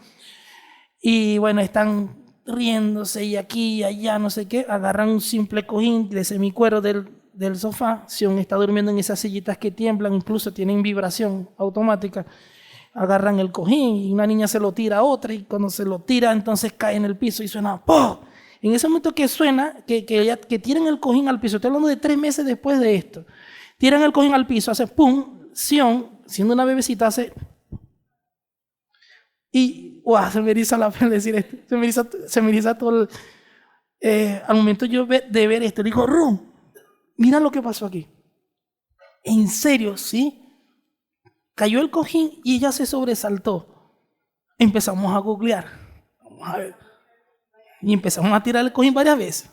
Y bueno, están riéndose y aquí y allá, no sé qué, agarran un simple cojín de semicuero del sofá. Sion está durmiendo en esas sillitas que tiemblan, incluso tienen vibración automática. Agarran el cojín y una niña se lo tira a otra, y cuando se lo tira entonces cae en el piso y suena ¡pum! En ese momento que suena, que tiran el cojín al piso, estoy hablando de 3 meses después de esto, tiran el cojín al piso, hace ¡pum! Sion, siendo una bebecita, hace... Y wow, se me eriza la piel decir esto, se me eriza todo al momento yo de ver esto, digo, Rum, mira lo que pasó aquí. En serio, ¿sí? Cayó el cojín y ella se sobresaltó. Empezamos a googlear. Vamos a ver. Y empezamos a tirar el cojín varias veces.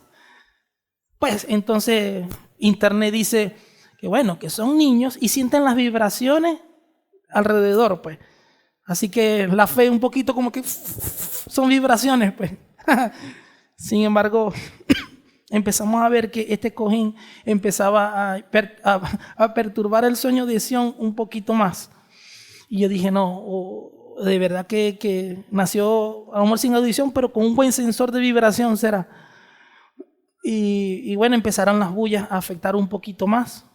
Pues entonces internet dice que bueno, que son niños y sienten las vibraciones alrededor, pues. Así que la fe un poquito como que son vibraciones, pues. Sin embargo, empezamos a ver que este cojín empezaba a perturbar el sueño de Sion un poquito más. Y yo dije, no, de verdad que nació a lo mejor sin audición, pero con un buen sensor de vibración será. Y bueno, empezaron las bullas a afectar un poquito más.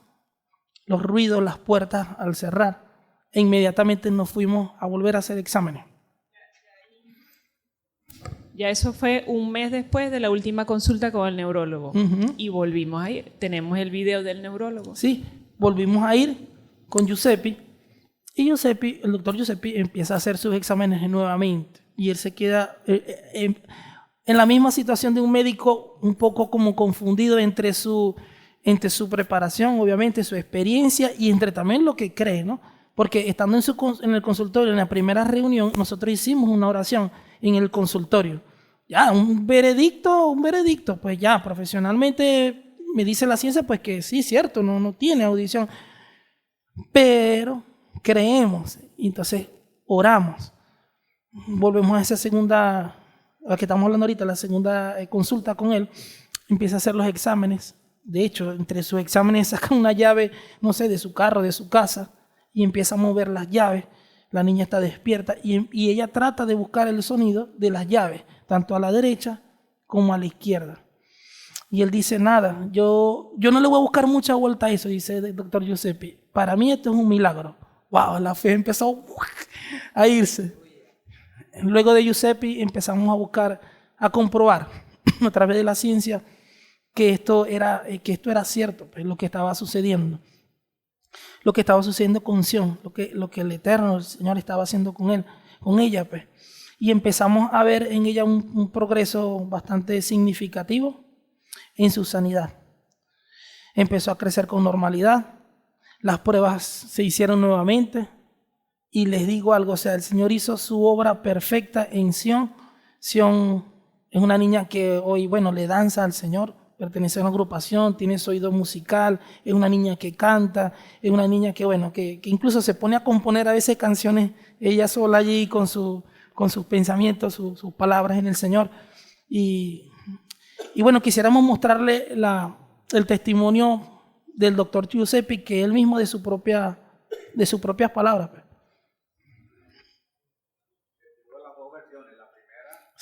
Los ruidos, las puertas al cerrar. E inmediatamente nos fuimos a volver a hacer exámenes. Ya eso fue un mes después de la última consulta con el neurólogo. Y volvimos a ir. Tenemos el video del neurólogo. Sí, volvimos a ir con Giuseppe. Y el doctor Giuseppe empieza a hacer sus exámenes nuevamente. Y él se queda en la misma situación de un médico un poco como confundido entre su preparación, obviamente, su experiencia y entre también lo que cree, ¿no? Porque estando en el consultorio, en la primera reunión, nosotros hicimos una oración en el consultorio. Ya, un veredicto, pues ya, profesionalmente me dice la ciencia, pues que sí, cierto, no tiene audición. Pero creemos, y entonces oramos. Volvemos a esa segunda, a la que estamos hablando ahorita, la segunda consulta con él. Empieza a hacer los exámenes. De hecho, entre sus exámenes saca una llave, no sé, de su carro, de su casa, y empieza a mover las llaves. La niña está despierta y ella trata de buscar el sonido de las llaves, tanto a la derecha como a la izquierda. Y él dice, nada, yo no le voy a buscar mucha vuelta a eso, dice el doctor Giuseppe. Para mí esto es un milagro. Wow, la fe empezó a irse. Luego de Giuseppe empezamos a buscar, a comprobar a través de la ciencia que esto era cierto, pues, lo que estaba sucediendo. Lo que estaba sucediendo con Sion, lo que el Eterno, el Señor, estaba haciendo con ella, pues. Y empezamos a ver en ella un progreso bastante significativo en su sanidad. Empezó a crecer con normalidad, Las pruebas se hicieron nuevamente. Y les digo algo, o sea, el Señor hizo su obra perfecta en Sion. Sion es una niña que hoy, bueno, le danza al Señor, pertenece a una agrupación, tiene su oído musical, es una niña que canta, es una niña que, bueno, que incluso se pone a componer a veces canciones ella sola allí con sus pensamientos, sus palabras en el Señor. Y bueno, quisiéramos mostrarle el testimonio del doctor Giuseppe, que él mismo de sus propias palabras.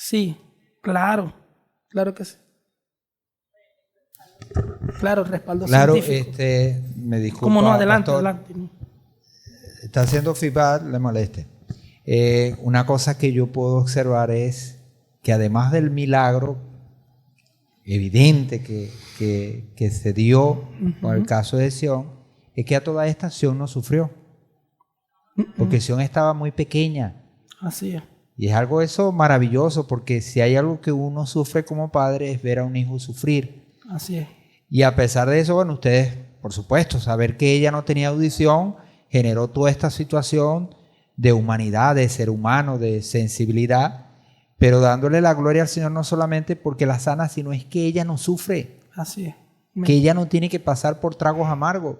Sí, claro que sí. Claro, respaldo científico. Me disculpa. Como no, adelante, pastor. adelante. Está haciendo feedback, le moleste. Una cosa que yo puedo observar es que además del milagro evidente que se dio con el caso de Sion, es que a toda esta Sion no sufrió. Porque Sion estaba muy pequeña. Así es. Y es algo eso maravilloso, porque si hay algo que uno sufre como padre es ver a un hijo sufrir. Así es. Y a pesar de eso, bueno, ustedes, por supuesto, saber que ella no tenía audición generó toda esta situación de humanidad, de ser humano, de sensibilidad, pero dándole la gloria al Señor no solamente porque la sana, sino es que ella no sufre. Así es. Que ella no tiene que pasar por tragos amargos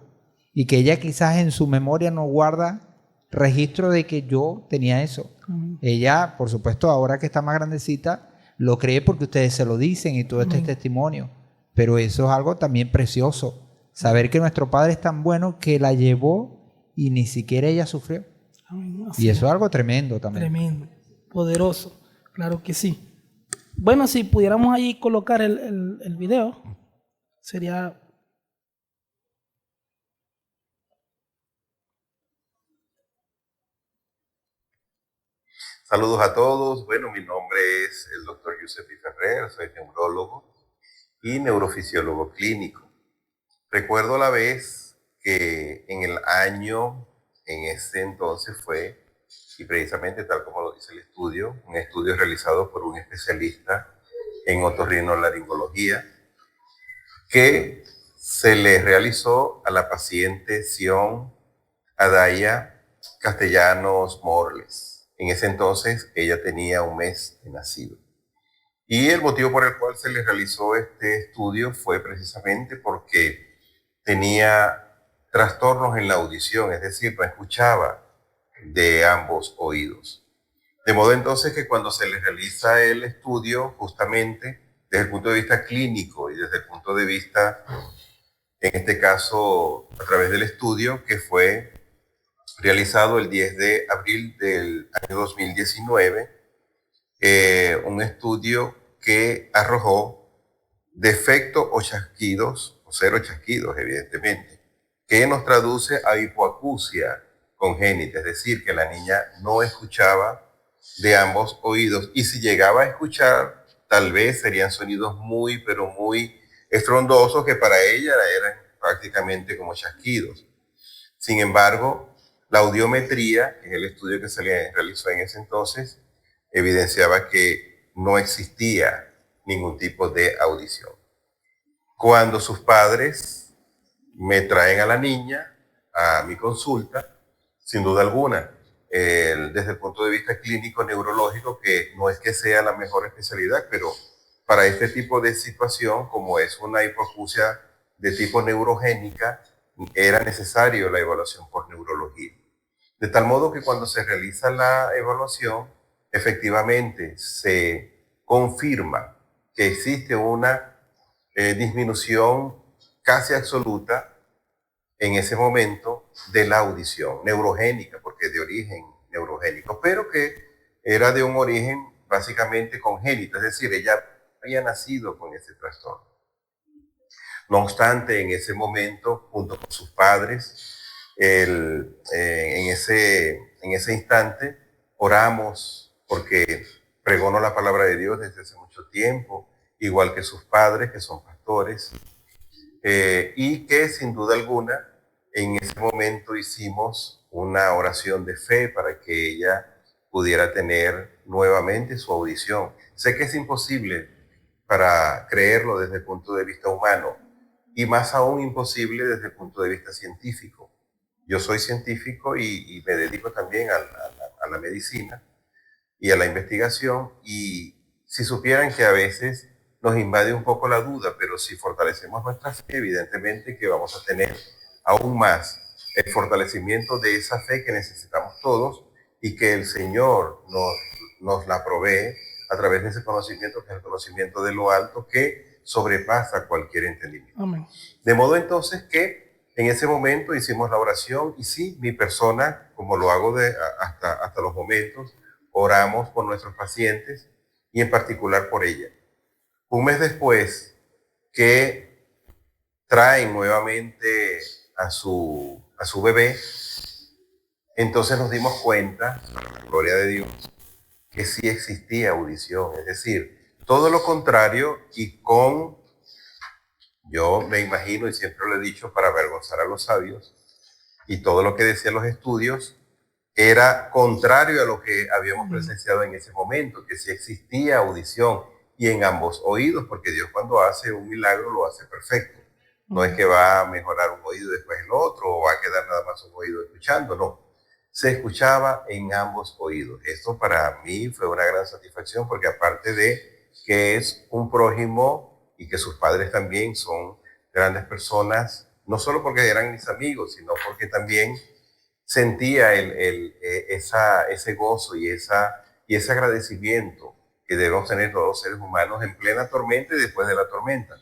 y que ella quizás en su memoria no guarda registro de que yo tenía eso. Ella, por supuesto, ahora que está más grandecita, lo cree porque ustedes se lo dicen y todo este testimonio. Pero eso es algo también precioso. Saber que nuestro Padre es tan bueno que la llevó y ni siquiera ella sufrió. Y eso es algo tremendo también. Tremendo, poderoso, claro que sí. Bueno, si pudiéramos ahí colocar el video, sería... Saludos a todos. Bueno, mi nombre es el doctor Giuseppe Ferrer, soy neurólogo y neurofisiólogo clínico. Recuerdo la vez que en ese entonces fue, y precisamente tal como lo dice el estudio, un estudio realizado por un especialista en otorrinolaringología, que se le realizó a la paciente Sion Adaya Castellanos Morles. En ese entonces ella tenía un mes de nacido. Y el motivo por el cual se le realizó este estudio fue precisamente porque tenía trastornos en la audición, es decir, no escuchaba de ambos oídos. De modo entonces que cuando se le realiza el estudio, justamente desde el punto de vista clínico y desde el punto de vista, en este caso, a través del estudio que fue realizado el 10 de abril del año 2019, un estudio que arrojó defecto o chasquidos, o cero chasquidos evidentemente, que nos traduce a hipoacusia congénita, es decir, que la niña no escuchaba de ambos oídos, y si llegaba a escuchar, tal vez serían sonidos muy, pero muy estrondosos que para ella eran prácticamente como chasquidos. Sin embargo, la audiometría, que es el estudio que se le realizó en ese entonces, evidenciaba que no existía ningún tipo de audición. Cuando sus padres me traen a la niña a mi consulta, sin duda alguna, desde el punto de vista clínico neurológico, que no es que sea la mejor especialidad, pero para este tipo de situación, como es una hipoacusia de tipo neurogénica, era necesario la evaluación por neurología. De tal modo que cuando se realiza la evaluación, efectivamente se confirma que existe una disminución casi absoluta en ese momento de la audición neurogénica, porque es de origen neurogénico, pero que era de un origen básicamente congénito, es decir, ella había nacido con ese trastorno. No obstante, en ese momento, junto con sus padres, en ese instante, oramos porque pregonó la palabra de Dios desde hace mucho tiempo, igual que sus padres, que son pastores, y que sin duda alguna, en ese momento hicimos una oración de fe para que ella pudiera tener nuevamente su audición. Sé que es imposible para creerlo desde el punto de vista humano, y más aún imposible desde el punto de vista científico, Yo soy científico y me dedico también a la medicina y a la investigación, y si supieran que a veces nos invade un poco la duda, pero si fortalecemos nuestra fe, evidentemente que vamos a tener aún más el fortalecimiento de esa fe que necesitamos todos y que el Señor nos la provee a través de ese conocimiento, que es el conocimiento de lo alto, que sobrepasa cualquier entendimiento. Amén. De modo entonces que en ese momento hicimos la oración, y sí, mi persona, como lo hago hasta los momentos, oramos por nuestros pacientes y en particular por ella. Un mes después que traen nuevamente a su bebé, entonces nos dimos cuenta, para la gloria de Dios, que sí existía audición, es decir, todo lo contrario, y yo me imagino, y siempre lo he dicho para avergonzar a los sabios, y todo lo que decían los estudios era contrario a lo que habíamos presenciado en ese momento, que sí existía audición, y en ambos oídos, porque Dios cuando hace un milagro lo hace perfecto. No es que va a mejorar un oído y después el otro, o va a quedar nada más un oído escuchando, no. Se escuchaba en ambos oídos. Esto para mí fue una gran satisfacción, porque aparte de que es un prójimo y que sus padres también son grandes personas, no solo porque eran mis amigos, sino porque también sentía ese gozo y ese agradecimiento que debemos tener todos los seres humanos en plena tormenta y después de la tormenta,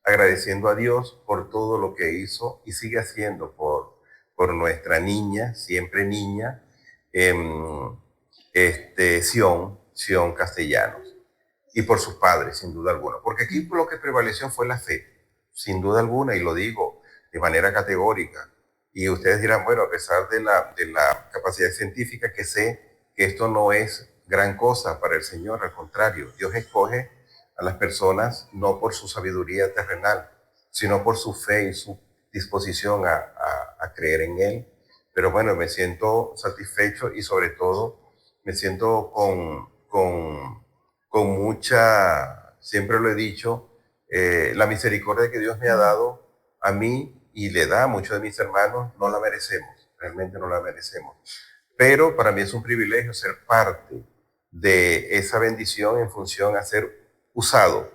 agradeciendo a Dios por todo lo que hizo y sigue haciendo por nuestra niña, siempre niña, Sion Castellanos, y por sus padres, sin duda alguna, porque aquí lo que prevaleció fue la fe, sin duda alguna, y lo digo de manera categórica. Y ustedes dirán, bueno, a pesar de la capacidad científica, que sé que esto no es gran cosa para el Señor, al contrario, Dios escoge a las personas no por su sabiduría terrenal, sino por su fe y su disposición a creer en Él. Pero bueno, me siento satisfecho y sobre todo me siento con mucha, siempre lo he dicho, la misericordia que Dios me ha dado a mí y le da a muchos de mis hermanos, no la merecemos, realmente no la merecemos. Pero para mí es un privilegio ser parte de esa bendición en función a ser usado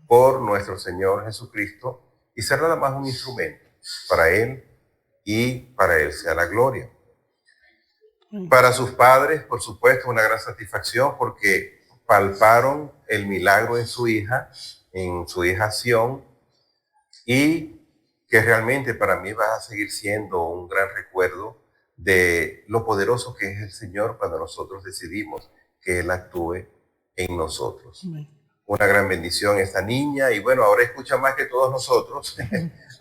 por nuestro Señor Jesucristo y ser nada más un instrumento para Él, y para Él sea la gloria. Para sus padres, por supuesto, una gran satisfacción, porque palparon el milagro en su hija Sion, y que realmente para mí va a seguir siendo un gran recuerdo de lo poderoso que es el Señor cuando nosotros decidimos que Él actúe en nosotros. Una gran bendición esta niña, y bueno, ahora escucha más que todos nosotros,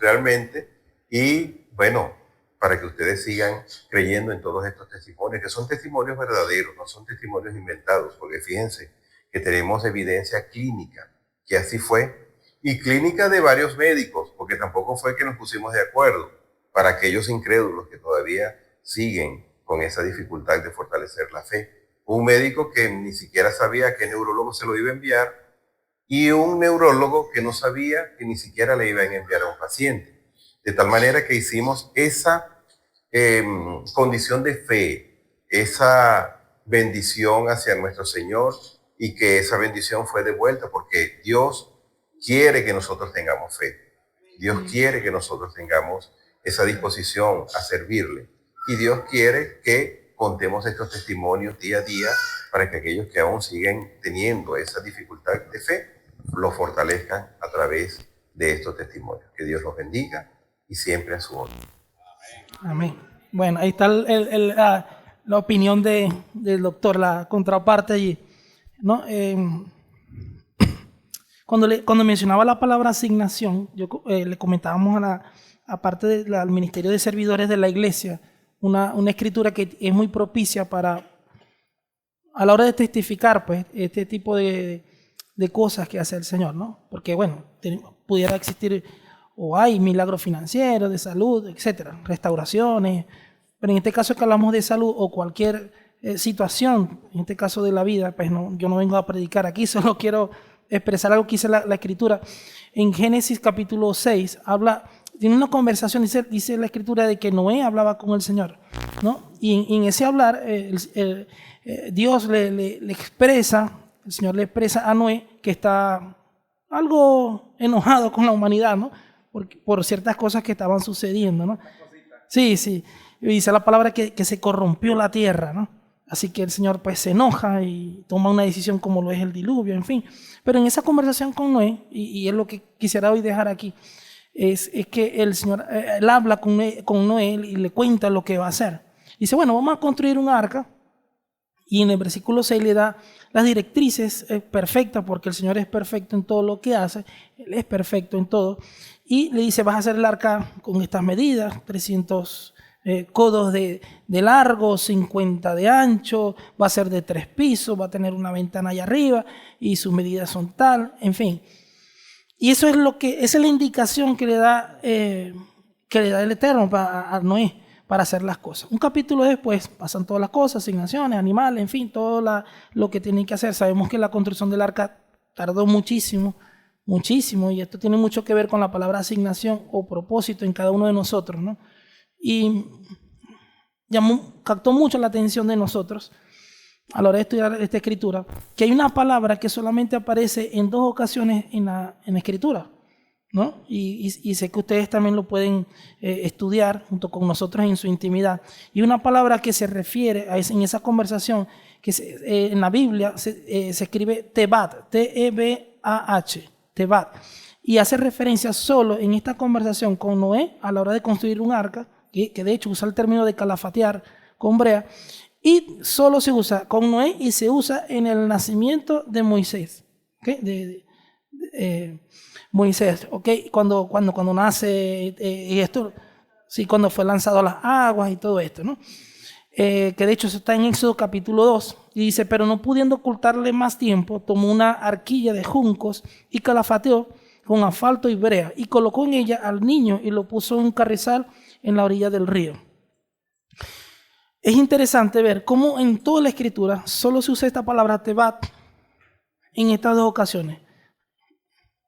realmente, y bueno, para que ustedes sigan creyendo en todos estos testimonios, que son testimonios verdaderos, no son testimonios inventados, porque fíjense que tenemos evidencia clínica, que así fue, y clínica de varios médicos, porque tampoco fue que nos pusimos de acuerdo, para aquellos incrédulos que todavía siguen con esa dificultad de fortalecer la fe. Un médico que ni siquiera sabía qué neurólogo se lo iba a enviar, y un neurólogo que no sabía que ni siquiera le iban a enviar a un paciente. De tal manera que hicimos esa condición de fe, esa bendición hacia nuestro Señor, y que esa bendición fue devuelta, porque Dios quiere que nosotros tengamos fe. Dios quiere que nosotros tengamos esa disposición a servirle. Y Dios quiere que contemos estos testimonios día a día para que aquellos que aún siguen teniendo esa dificultad de fe lo fortalezcan a través de estos testimonios. Que Dios los bendiga y siempre a su honra. Amén. Bueno, ahí está la opinión del doctor, la contraparte allí, ¿no? Cuando mencionaba la palabra asignación, le comentábamos aparte del Ministerio de Servidores de la Iglesia, una escritura que es muy propicia a la hora de testificar, pues, este tipo de cosas que hace el Señor, ¿no? Porque, bueno, pudiera existir o hay milagros financieros, de salud, etcétera, restauraciones, pero en este caso que hablamos de salud o cualquier situación, en este caso de la vida, pues yo no vengo a predicar aquí, solo quiero expresar algo que dice la Escritura. En Génesis capítulo 6 habla tiene una conversación, dice la escritura de que Noé hablaba con el Señor, ¿no? Y en ese hablar, Dios le expresa, el Señor le expresa a Noé que está algo enojado con la humanidad, ¿no? Por ciertas cosas que estaban sucediendo, ¿no? Sí, sí. Y dice la palabra que se corrompió la tierra, ¿no? Así que el Señor pues se enoja y toma una decisión como lo es el diluvio, en fin. Pero en esa conversación con Noé, y es lo que quisiera hoy dejar aquí, es que el Señor, él habla con Noé y le cuenta lo que va a hacer. Dice, bueno, vamos a construir un arca. Y en el versículo 6 le da las directrices perfectas, porque el Señor es perfecto en todo lo que hace. Él es perfecto en todo. Y le dice, vas a hacer el arca con estas medidas, 300 codos de largo, 50 de ancho, va a ser de 3 pisos, va a tener una ventana allá arriba y sus medidas son tal, en fin. Y eso es esa es la indicación que le da el Eterno a Noé para hacer las cosas. Un capítulo después pasan todas las cosas, asignaciones, animales, en fin, todo lo que tienen que hacer. Sabemos que la construcción del arca tardó muchísimo, y esto tiene mucho que ver con la palabra asignación o propósito en cada uno de nosotros, ¿no? Y captó mucho la atención de nosotros a la hora de estudiar esta escritura, que hay una palabra que solamente aparece en 2 ocasiones en la escritura, ¿no? Y sé que ustedes también lo pueden estudiar junto con nosotros en su intimidad. Y una palabra que se refiere en esa conversación, que en la Biblia se escribe Tebat, T-E-B-A-H, Tebat, y hace referencia solo en esta conversación con Noé a la hora de construir un arca, que de hecho usa el término de calafatear con brea, y solo se usa con Noé y se usa en el nacimiento de Moisés, ¿okay? Moisés, ¿okay? Cuando nace, y esto, sí, cuando fue lanzado a las aguas y todo esto, ¿no? Que de hecho eso está en Éxodo capítulo 2, y dice, pero no pudiendo ocultarle más tiempo, tomó una arquilla de juncos y calafateó con asfalto y brea, y colocó en ella al niño y lo puso en un carrizal en la orilla del río. Es interesante ver cómo en toda la escritura solo se usa esta palabra tebat en estas 2 ocasiones.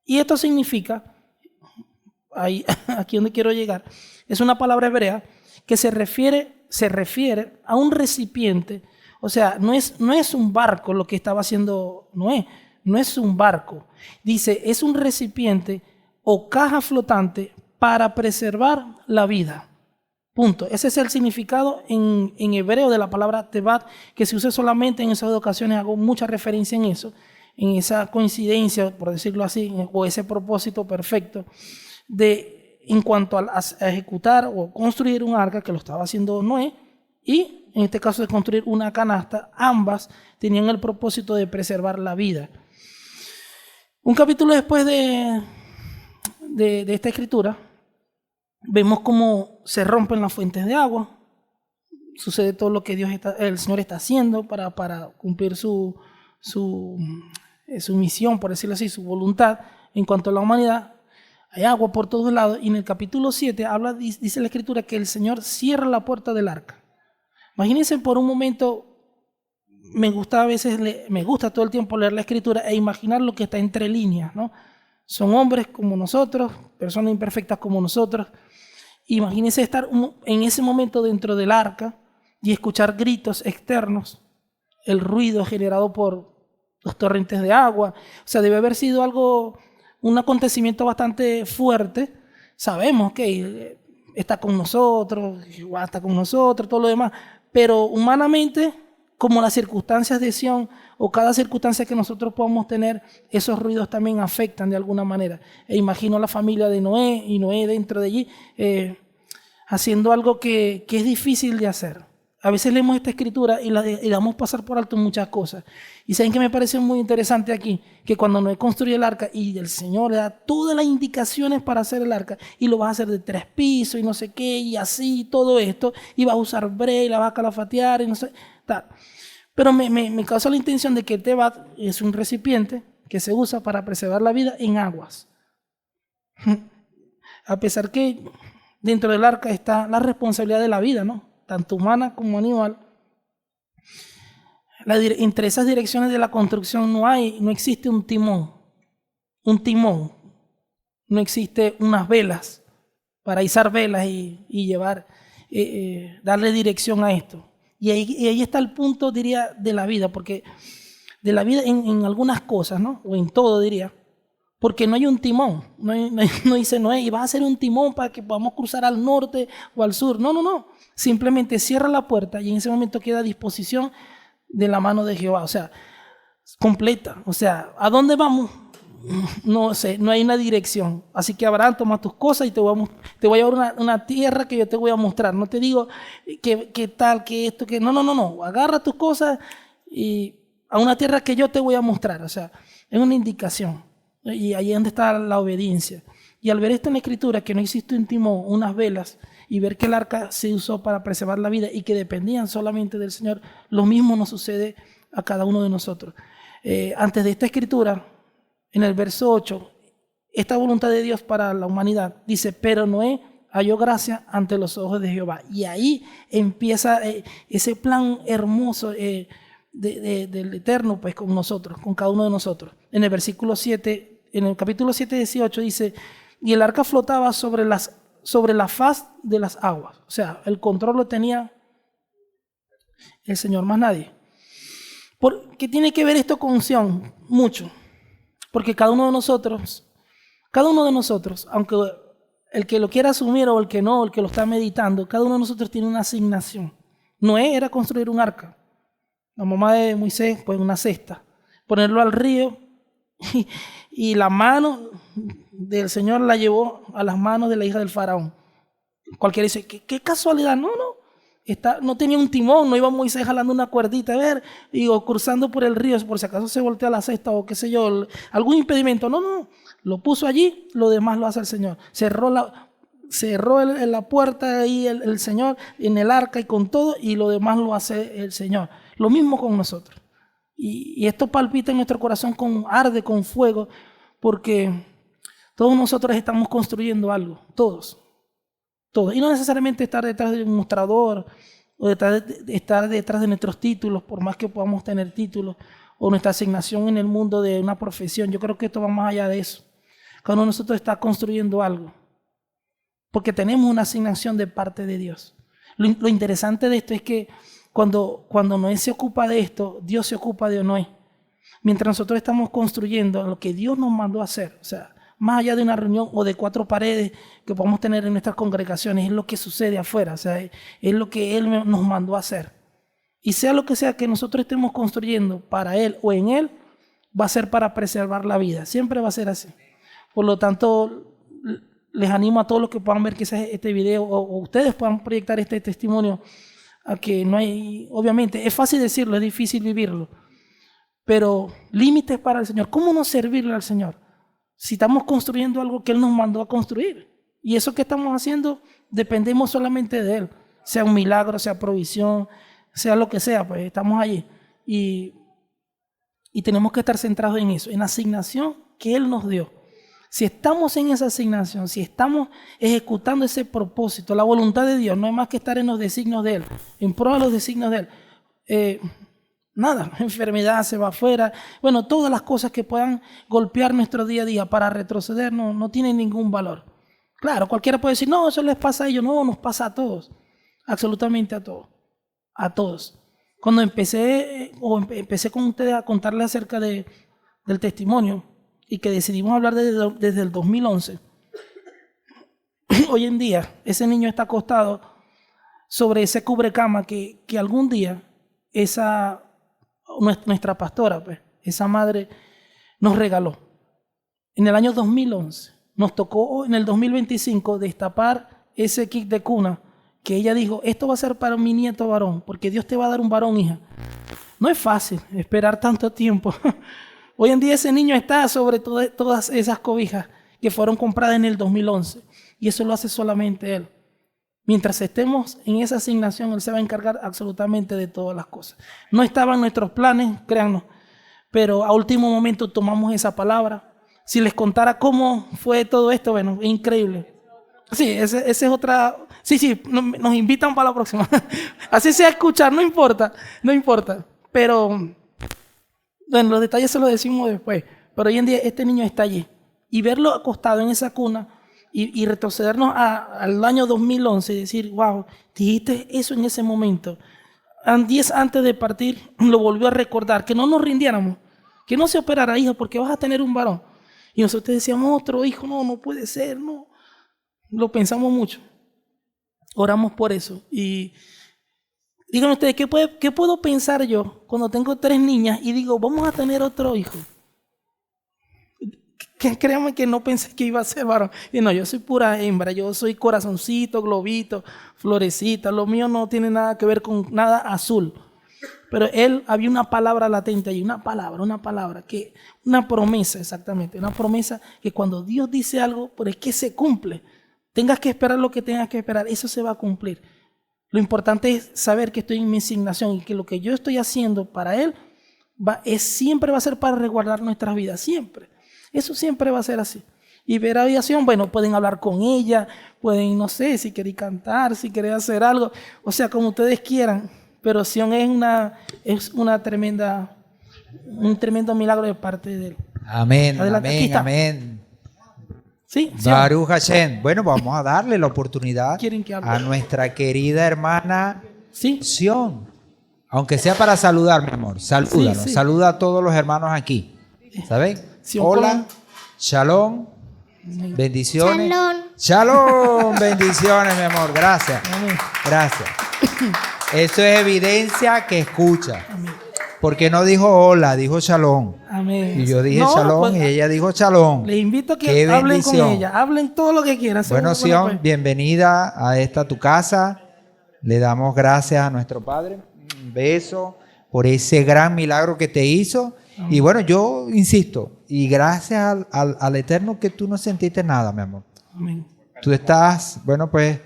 Y esto significa, aquí donde quiero llegar, es una palabra hebrea que se refiere a un recipiente. O sea, no es un barco lo que estaba haciendo Noé, no es un barco. Dice, es un recipiente o caja flotante para preservar la vida. Punto. Ese es el significado en hebreo de la palabra tebat, que se usa solamente en esas 2 ocasiones. Hago mucha referencia en eso, en esa coincidencia, por decirlo así, o ese propósito perfecto en cuanto a ejecutar o construir un arca, que lo estaba haciendo Noé, y en este caso de construir una canasta. Ambas tenían el propósito de preservar la vida. Un capítulo después de esta escritura, vemos cómo se rompen las fuentes de agua. Sucede todo lo que el Señor está haciendo para cumplir su misión, por decirlo así, su voluntad en cuanto a la humanidad. Hay agua por todos lados, y en el capítulo 7 dice la escritura que el Señor cierra la puerta del arca. Imagínense por un momento, me gusta todo el tiempo leer la escritura e imaginar lo que está entre líneas, ¿no? Son hombres como nosotros, personas imperfectas como nosotros. Imagínense estar en ese momento dentro del arca y escuchar gritos externos, el ruido generado por los torrentes de agua. O sea, debe haber sido un acontecimiento bastante fuerte. Sabemos que está con nosotros, todo lo demás, pero humanamente, como las circunstancias de Sión o cada circunstancia que nosotros podamos tener, esos ruidos también afectan de alguna manera. E imagino a la familia de Noé y Noé dentro de allí haciendo algo que es difícil de hacer. A veces leemos esta escritura y la damos pasar por alto muchas cosas. Y saben que me parece muy interesante aquí, que cuando Noé construye el arca y el Señor le da todas las indicaciones para hacer el arca, y lo vas a hacer de 3 pisos y no sé qué, y así, todo esto, y vas a usar brea y la vas a calafatear y no sé, tal. Pero me causa la intención de que el tebat es un recipiente que se usa para preservar la vida en aguas. A pesar que dentro del arca está la responsabilidad de la vida, ¿no? Tanto humana como animal. Entre esas direcciones de la construcción no existe un timón, no existe unas velas, para izar velas y llevar, darle dirección a esto. Y ahí está el punto, diría, de la vida, porque de la vida en algunas cosas, ¿no? O en todo, diría, porque no hay un timón. No dice Noé, y va a ser un timón para que podamos cruzar al norte o al sur. No. Simplemente cierra la puerta y en ese momento queda a disposición de la mano de Jehová. O sea, completa. O sea, ¿a dónde vamos? No sé, no hay una dirección. Así que Abraham, toma tus cosas y te voy a llevar una tierra que yo te voy a mostrar. No te digo que tal, que esto, que no. Agarra tus cosas y a una tierra que yo te voy a mostrar. O sea, es una indicación. Y ahí es donde está la obediencia. Y al ver esto en la Escritura, que no existe un timón, unas velas, y ver que el arca se usó para preservar la vida y que dependían solamente del Señor, lo mismo nos sucede a cada uno de nosotros. Antes de esta Escritura, en el verso 8, esta voluntad de Dios para la humanidad dice, pero Noé halló gracia ante los ojos de Jehová. Y ahí empieza ese plan hermoso del Eterno, pues, con nosotros, con cada uno de nosotros. En el versículo 7, en el capítulo 7, 18 dice, y el arca flotaba sobre la faz de las aguas. O sea, el control lo tenía el Señor, más nadie. ¿Qué tiene que ver esto con unción? Mucho. Porque cada uno de nosotros, aunque el que lo quiera asumir o el que no, el que lo está meditando, cada uno de nosotros tiene una asignación. Noé era construir un arca. La mamá de Moisés, pues una cesta. Ponerlo al río y la mano del Señor la llevó a las manos de la hija del faraón. Cualquiera dice, ¿qué casualidad? No. No tenía un timón, no iba Moisés jalando una cuerdita, o cruzando por el río, por si acaso se voltea la cesta o qué sé yo, algún impedimento. No, lo puso allí, lo demás lo hace el Señor. Cerró la puerta ahí el Señor en el arca y con todo, y lo demás lo hace el Señor. Lo mismo con nosotros. Y esto palpita en nuestro corazón, arde con fuego, porque todos nosotros estamos construyendo algo, todos. Y no necesariamente estar detrás de un mostrador o estar detrás de nuestros títulos, por más que podamos tener títulos, o nuestra asignación en el mundo de una profesión. Yo creo que esto va más allá de eso. Cada uno de nosotros está construyendo algo, porque tenemos una asignación de parte de Dios. Lo interesante de esto es que cuando Noé se ocupa de esto, Dios se ocupa de Noé. Mientras nosotros estamos construyendo lo que Dios nos mandó a hacer, o sea, más allá de una reunión o de 4 paredes que podamos tener en nuestras congregaciones, es lo que sucede afuera, o sea, es lo que Él nos mandó a hacer. Y sea lo que sea que nosotros estemos construyendo para Él o en Él, va a ser para preservar la vida, siempre va a ser así. Por lo tanto, les animo a todos los que puedan ver quizás este video o ustedes puedan proyectar este testimonio, a que no hay, obviamente, es fácil decirlo, es difícil vivirlo, pero límites para el Señor. ¿Cómo no servirle al Señor si estamos construyendo algo que Él nos mandó a construir? Y eso que estamos haciendo dependemos solamente de Él, sea un milagro, sea provisión, sea lo que sea, pues estamos allí y tenemos que estar centrados en eso, en la asignación que Él nos dio. Si estamos en esa asignación, si estamos ejecutando ese propósito, la voluntad de Dios, no es más que estar en los designios de Él, en pro de los designios de Él. Nada, enfermedad se va afuera. Bueno, todas las cosas que puedan golpear nuestro día a día para retroceder no tienen ningún valor. Claro, cualquiera puede decir, no, eso les pasa a ellos. No, nos pasa a todos, absolutamente a todos, a todos. Cuando empecé con ustedes a contarles acerca del testimonio, y que decidimos hablar desde el 2011, hoy en día ese niño está acostado sobre ese cubrecama que algún día nuestra pastora, pues, esa madre nos regaló. En el año 2011 nos tocó en el 2025 destapar ese kit de cuna que ella dijo, esto va a ser para mi nieto varón, porque Dios te va a dar un varón, hija. No es fácil esperar tanto tiempo. Hoy en día ese niño está sobre todas esas cobijas que fueron compradas en el 2011. Y eso lo hace solamente Él. Mientras estemos en esa asignación, Él se va a encargar absolutamente de todas las cosas. No estaban nuestros planes, créannos, pero a último momento tomamos esa palabra. Si les contara cómo fue todo esto, bueno, es increíble. Sí, ese es otra... Sí, nos invitan para la próxima. Así sea escuchar, no importa. Pero... bueno, los detalles se los decimos después, pero hoy en día este niño está allí y verlo acostado en esa cuna y retrocedernos al año 2011 y decir, wow, dijiste eso en ese momento. 10 antes de partir, lo volvió a recordar, que no nos rindiéramos, que no se operara, hijo, porque vas a tener un varón. Y nosotros decíamos, otro hijo, no puede ser, no. Lo pensamos mucho. Oramos por eso. Y díganme ustedes, ¿qué puedo pensar yo cuando tengo 3 niñas y digo, vamos a tener otro hijo? Créanme que no pensé que iba a ser varón. Y no, yo soy pura hembra, yo soy corazoncito, globito, florecita. Lo mío no tiene nada que ver con nada azul. Pero había una palabra latente ahí, una palabra, una promesa exactamente, una promesa que cuando Dios dice algo, pues es que se cumple. Tengas que esperar lo que tengas que esperar, eso se va a cumplir. Lo importante es saber que estoy en mi asignación y que lo que yo estoy haciendo para Él siempre va a ser para resguardar nuestras vidas, siempre. Eso siempre va a ser así. Y ver aviación, bueno, pueden hablar con ella, pueden, no sé, si quieren cantar, si quieren hacer algo, o sea, como ustedes quieran. Pero Sion es un tremendo milagro de parte de Él. Amén, Adelante, amén. Sí, Baruch Hashem. Bueno, vamos a darle la oportunidad ¿Quieren que hable? a nuestra querida hermana Sí. Sion. Aunque sea para saludar, mi amor. Salúdanos. Sí, sí. Saluda a todos los hermanos aquí. ¿Saben? Sion, Hola, shalom, bendiciones. Shalom. Shalom, bendiciones, mi amor. Gracias. Amén. Gracias. Eso es evidencia que escucha. Amén. Porque no dijo hola, dijo shalom. Amén. Y yo dije No, shalom pues, y ella dijo shalom. les invito a que Qué hablen bendición. con ella, hablen todo lo que quieran. Bueno, Sion, pues, bienvenida a esta tu casa. Le damos gracias a nuestro Padre. Un beso por ese gran milagro que te hizo. Y bueno, yo insisto, y gracias al Eterno que tú no sentiste nada, mi amor. amén. Tú estás, bueno, pues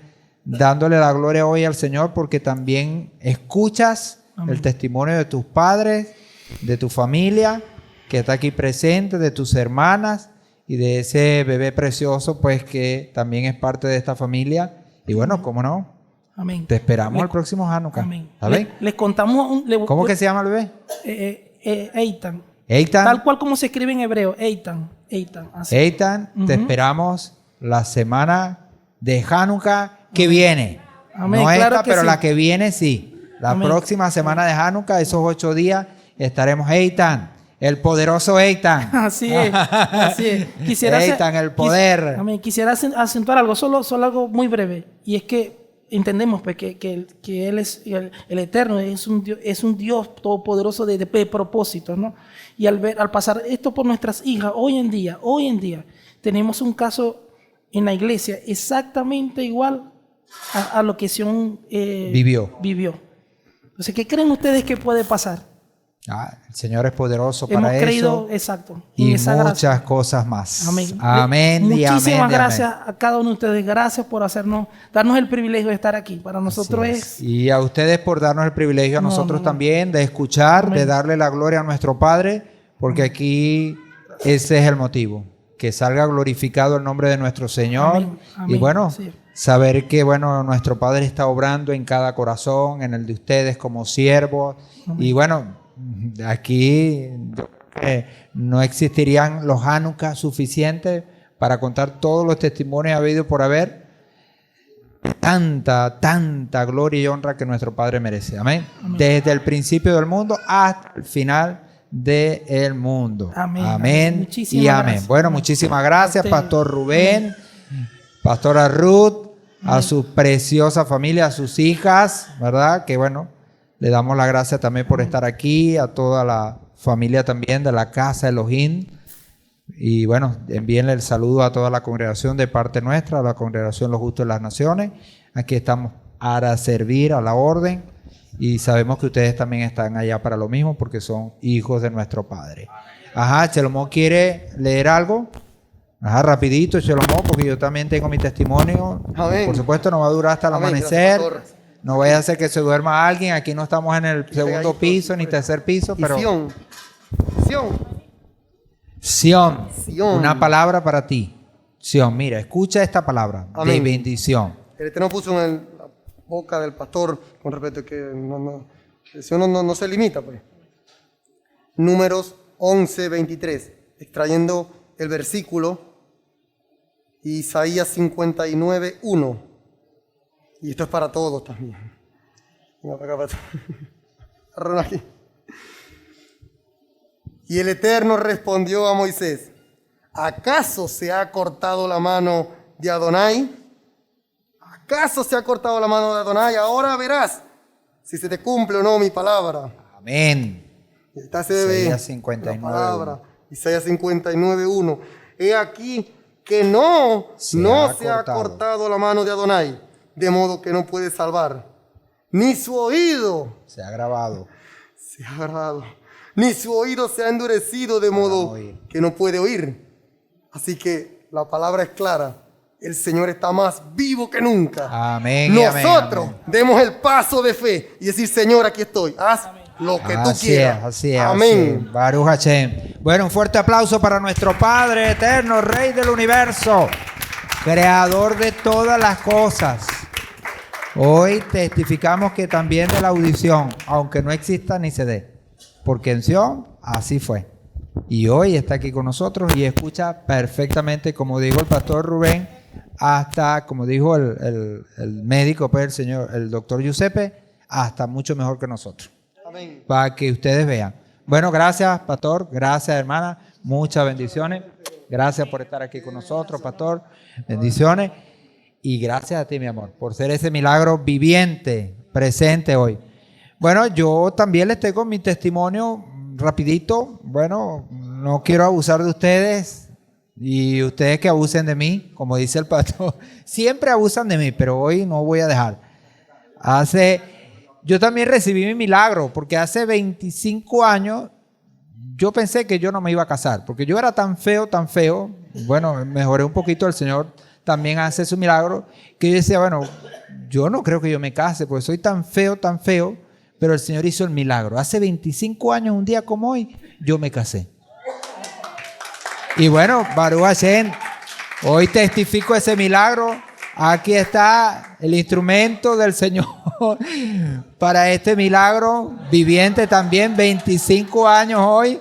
dándole la gloria hoy al Señor porque también escuchas Amén. el testimonio de tus padres, de tu familia que está aquí presente, de tus hermanas y de ese bebé precioso, pues que también es parte de esta familia. Y bueno, ¿cómo no? Amén. Te esperamos el próximo Hanukkah. Amén. ¿Sabes? Les contamos ¿Cómo que se llama el bebé? Eitan. Eitan. Tal cual como se escribe en hebreo, Eitan. Así. Eitan, te Ujú. esperamos la semana de Hanukkah que viene. Amén, No claro esta, que pero sí. la que viene sí. La Amén. próxima semana de Hanukkah, esos 8 días, estaremos Eitan, el poderoso Eitan. Así es, así es. Eitan, el poder. Amén. Quisiera acentuar algo, solo algo muy breve. Y es que entendemos pues, que Él es el Eterno, es un Dios todopoderoso de propósitos, ¿no? Y al pasar esto por nuestras hijas, hoy en día, tenemos un caso en la iglesia exactamente igual a lo que Sion Vivió. Entonces, ¿qué creen ustedes que puede pasar? El Señor es poderoso Hemos para creído, eso. exacto, en Y esa muchas gracia. cosas más. Amén. Amén y amén. Muchísimas y gracias amén. a cada uno de ustedes. Gracias por darnos el privilegio de estar aquí. Para nosotros Así es Y a ustedes por darnos el privilegio, a No, nosotros no, no. también, de escuchar, Amén. de darle la gloria a nuestro Padre, porque aquí ese es el motivo, que salga glorificado el nombre de nuestro Señor. Amén, amén, Y bueno, sí. saber que bueno, nuestro Padre está obrando en cada corazón, en el de ustedes como siervos. Y bueno, aquí yo creo que no existirían los Hanukkah suficientes para contar todos los testimonios habidos por haber. Tanta gloria y honra que nuestro Padre merece. Amén. Desde el principio del mundo hasta el final del mundo. Amén. Amén. Muchísimas Y amén. gracias. Bueno, muchísimas gracias, Usted- Pastor Rubén, Pastora Ruth, a su preciosa familia, a sus hijas, ¿verdad? Que bueno, le damos la gracia también por estar aquí, a toda la familia también de la Casa Elohim. Y bueno, envíenle el saludo a toda la congregación de parte nuestra, a la congregación Los Justos de las Naciones. Aquí estamos para servir a la orden y sabemos que ustedes también están allá para lo mismo porque son hijos de nuestro Padre. Ajá, Chelomó quiere leer algo. Ajá, rapidito, Chelomó, porque yo también tengo mi testimonio. Amén. Por supuesto, no va a durar hasta el Amén, amanecer. gracias, pastor. No vaya a ser que se duerma alguien. Aquí no estamos en el segundo piso ni tercer piso, Y pero Sion. Sión, Sión. una palabra para ti. Sión, mira, escucha esta palabra de Amén. bendición. El Eterno puso en la boca del pastor con respecto a que el Señor no se limita, pues. Números 11:23, extrayendo el versículo Isaías 59, 1. Y esto es para todos también. Venga para acá, para aquí. Y el Eterno respondió a Moisés: ¿acaso se ha cortado la mano de Adonai? ¿Acaso se ha cortado la mano de Adonai? Ahora verás si se te cumple o no mi palabra. Amén. Esta se ve Isaías 59, la palabra. Isaías 59, 1. He aquí que no se ha cortado la mano de Adonai, de modo que no puede salvar, ni su oído Se ha grabado. se ha grabado, ni su oído se ha endurecido, de modo que no puede oír. Así que la palabra es clara. El Señor está más vivo que nunca. Amén. Y amén, Nosotros amén. demos el paso de fe y decir: Señor, aquí estoy. Haz lo que tú quieras. Así es. Amén. Así es. Baruch Hashem. Bueno, un fuerte aplauso para nuestro Padre eterno, Rey del universo, creador de todas las cosas. Hoy testificamos que también de la audición, aunque no exista ni se dé, porque en Sion así fue. Y hoy está aquí con nosotros y escucha perfectamente, como dijo el pastor Rubén, hasta, como dijo el médico, pues el doctor Giuseppe, hasta mucho mejor que nosotros. Amén. Para que ustedes vean. Bueno, gracias, pastor. Gracias, hermana. Muchas bendiciones. Gracias por estar aquí con nosotros, pastor. Bendiciones. Y gracias a ti, mi amor, por ser ese milagro viviente, presente hoy. Bueno, yo también les tengo mi testimonio rapidito. Bueno, no quiero abusar de ustedes y ustedes que abusen de mí, como dice el pastor. Siempre abusan de mí, pero hoy no voy a dejar. Yo también recibí mi milagro, porque hace 25 años yo pensé que yo no me iba a casar, porque yo era tan feo. Bueno, mejoré un poquito, el Señor también hace su milagro, que yo decía, bueno, yo no creo que yo me case, porque soy tan feo, pero el Señor hizo el milagro. Hace 25 años, un día como hoy, yo me casé. Y bueno, Baruch Hashem, hoy testifico ese milagro. Aquí está el instrumento del Señor para este milagro viviente también, 25 años hoy,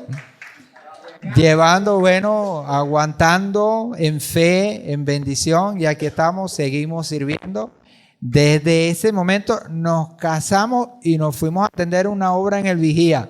llevando, bueno, aguantando en fe, en bendición, y aquí estamos, seguimos sirviendo. Desde ese momento nos casamos y nos fuimos a atender una obra en el Vigía.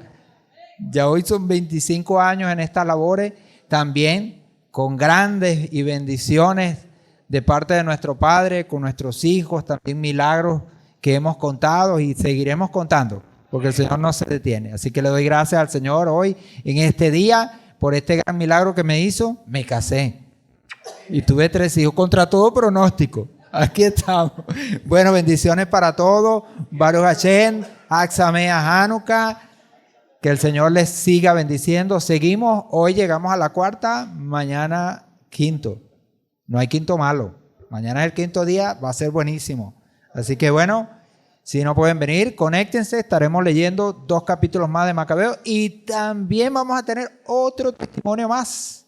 Ya hoy son 25 años en estas labores, también con grandes y bendiciones de parte de nuestro Padre, con nuestros hijos, también milagros que hemos contado y seguiremos contando, porque el Señor no se detiene. Así que le doy gracias al Señor hoy, en este día, por este gran milagro que me hizo. Me casé y tuve 3 hijos contra todo pronóstico. Aquí estamos. Bueno, bendiciones para todos. Baruch Hashem, Aksamea Hanukkah. Que el Señor les siga bendiciendo. Seguimos. Hoy llegamos a la 4ª, mañana 5º. No hay 5º malo. Mañana es el 5º día, va a ser buenísimo. Así que bueno, si no pueden venir, conéctense. Estaremos leyendo 2 capítulos más de Macabeo y también vamos a tener otro testimonio más.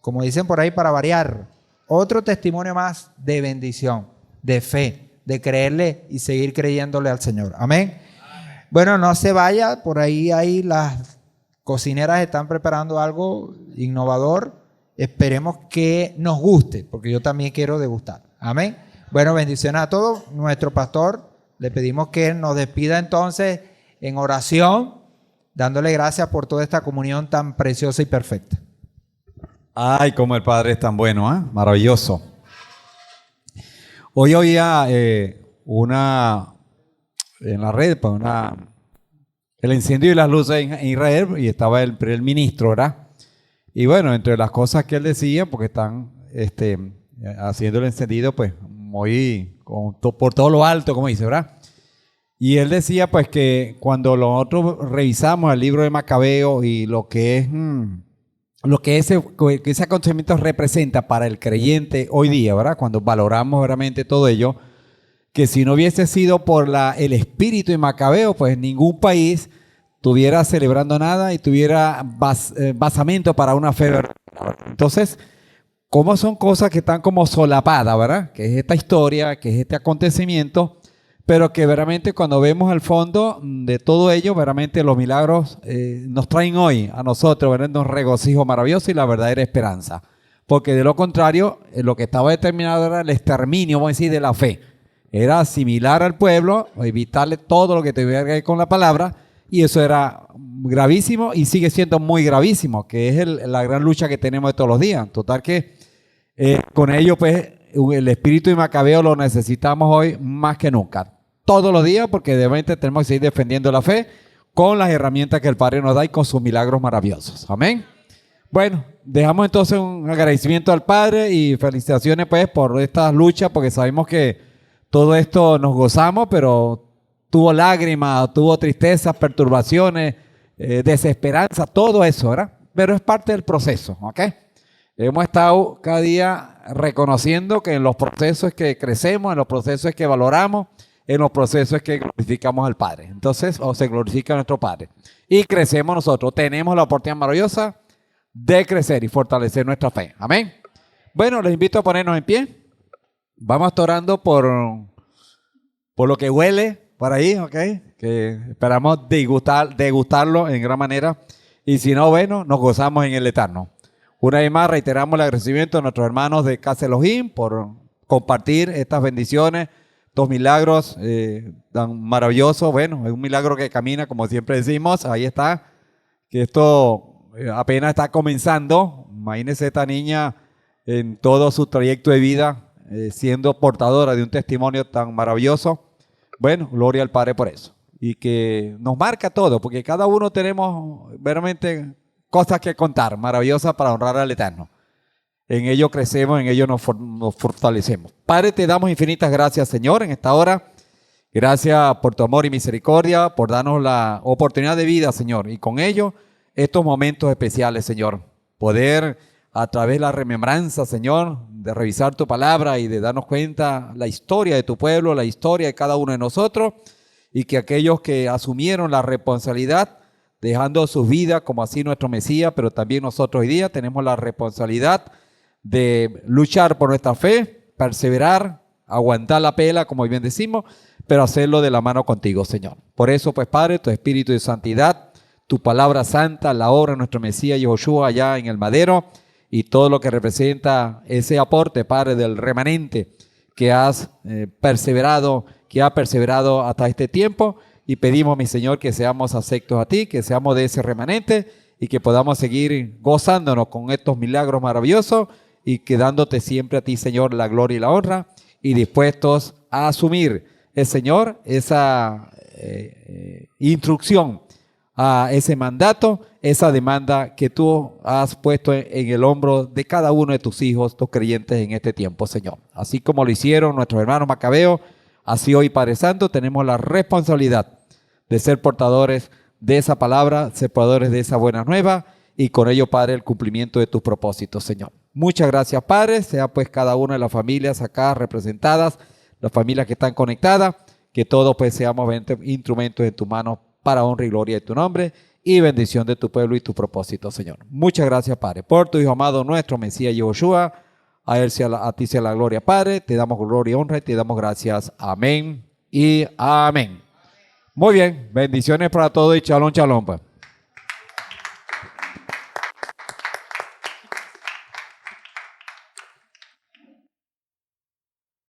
Como dicen por ahí, para variar. Otro testimonio más de bendición, de fe, de creerle y seguir creyéndole al Señor. Amén. Bueno, no se vaya. Por ahí las cocineras están preparando algo innovador. Esperemos que nos guste, porque yo también quiero degustar. Amén. Bueno, bendiciones a todos. Nuestro pastor, le pedimos que nos despida entonces en oración, dándole gracias por toda esta comunión tan preciosa y perfecta. Ay, como el Padre es tan bueno, ¿eh? Maravilloso. Hoy oía en la red, el encendido y las luces en Israel, y estaba el primer ministro, ¿verdad? Y bueno, entre las cosas que él decía, porque están haciendo el encendido, pues, muy por todo lo alto, como dice, ¿verdad? Y él decía, pues, que cuando nosotros revisamos el libro de Macabeo y lo que ese acontecimiento representa para el creyente hoy día, ¿verdad? Cuando valoramos realmente todo ello, que si no hubiese sido por el espíritu de Macabeo, pues ningún país estuviera celebrando nada y tuviera basamento para una fe verdadera. Entonces, ¿cómo son cosas que están como solapadas, verdad? Que es esta historia, que es este acontecimiento, pero que verdaderamente cuando vemos el fondo de todo ello, verdaderamente los milagros nos traen hoy a nosotros, ¿verdad? Un regocijo maravilloso y la verdadera esperanza. porque de lo contrario, lo que estaba determinado era el exterminio, vamos a decir, de la fe. Era asimilar al pueblo, evitarle todo lo que tuviera que ver con la palabra, y eso era gravísimo y sigue siendo muy gravísimo, que es la gran lucha que tenemos de todos los días. Total que con ello, pues, el espíritu de Macabeo lo necesitamos hoy más que nunca. Todos los días, porque de repente tenemos que seguir defendiendo la fe con las herramientas que el Padre nos da y con sus milagros maravillosos. Amén. Bueno, dejamos entonces un agradecimiento al Padre y felicitaciones pues por estas luchas, porque sabemos que todo esto nos gozamos, pero tuvo lágrimas, tuvo tristezas, perturbaciones, desesperanza, todo eso, ¿verdad? Pero es parte del proceso, ¿ok? Hemos estado cada día reconociendo que en los procesos es que crecemos, en los procesos es que valoramos, en los procesos es que glorificamos al Padre. Entonces, o se glorifica a nuestro Padre. Y crecemos nosotros. Tenemos la oportunidad maravillosa de crecer y fortalecer nuestra fe. Amén. Bueno, les invito a ponernos en pie. Vamos a estar orando por lo que huele por ahí, ¿ok? Que esperamos degustarlo en gran manera. Y si no, bueno, nos gozamos en el eterno. Una vez más reiteramos el agradecimiento a nuestros hermanos de Casa Elohim por compartir estas bendiciones, estos milagros tan maravillosos. Bueno, es un milagro que camina, como siempre decimos. Ahí está, que esto apenas está comenzando. Imagínense esta niña en todo su trayecto de vida, siendo portadora de un testimonio tan maravilloso. Bueno, gloria al Padre por eso. Y que nos marca todo, porque cada uno tenemos verdaderamente cosas que contar, maravillosas para honrar al Eterno. En ello crecemos, en ello nos fortalecemos. Padre, te damos infinitas gracias, Señor, en esta hora. Gracias por tu amor y misericordia, por darnos la oportunidad de vida, Señor. Y con ello, estos momentos especiales, Señor. Poder, a través de la remembranza, Señor, de revisar tu palabra y de darnos cuenta la historia de tu pueblo, la historia de cada uno de nosotros. Y que aquellos que asumieron la responsabilidad, dejando sus vidas, como así nuestro Mesías, pero también nosotros hoy día tenemos la responsabilidad de luchar por nuestra fe, perseverar, aguantar la pela, como bien decimos, pero hacerlo de la mano contigo, Señor. Por eso, pues, Padre, tu espíritu de santidad, tu palabra santa, la obra de nuestro Mesías Yahushua allá en el madero y todo lo que representa ese aporte, Padre, del remanente que has perseverado, que ha perseverado hasta este tiempo. Y pedimos, mi Señor, que seamos aceptos a ti, que seamos de ese remanente y que podamos seguir gozándonos con estos milagros maravillosos y quedándote siempre a ti, Señor, la gloria y la honra, y dispuestos a asumir, Señor, esa instrucción, a ese mandato, esa demanda que tú has puesto en el hombro de cada uno de tus hijos, tus creyentes en este tiempo, Señor. Así como lo hicieron nuestros hermanos macabeos, así hoy, Padre Santo, tenemos la responsabilidad de ser portadores de esa palabra, ser portadores de esa buena nueva y con ello, Padre, el cumplimiento de tus propósitos, Señor. Muchas gracias, Padre. Sea pues cada una de las familias acá representadas, las familias que están conectadas, que todos pues seamos instrumentos en tus manos para honra y gloria de tu nombre y bendición de tu pueblo y tu propósito, Señor. Muchas gracias, Padre, por tu Hijo amado, nuestro Mesías Yahushua. A ti sea la gloria, Padre. Te damos gloria y honra y te damos gracias. Amén y amén. Muy bien. Bendiciones para todos y shalom, shalom, pues.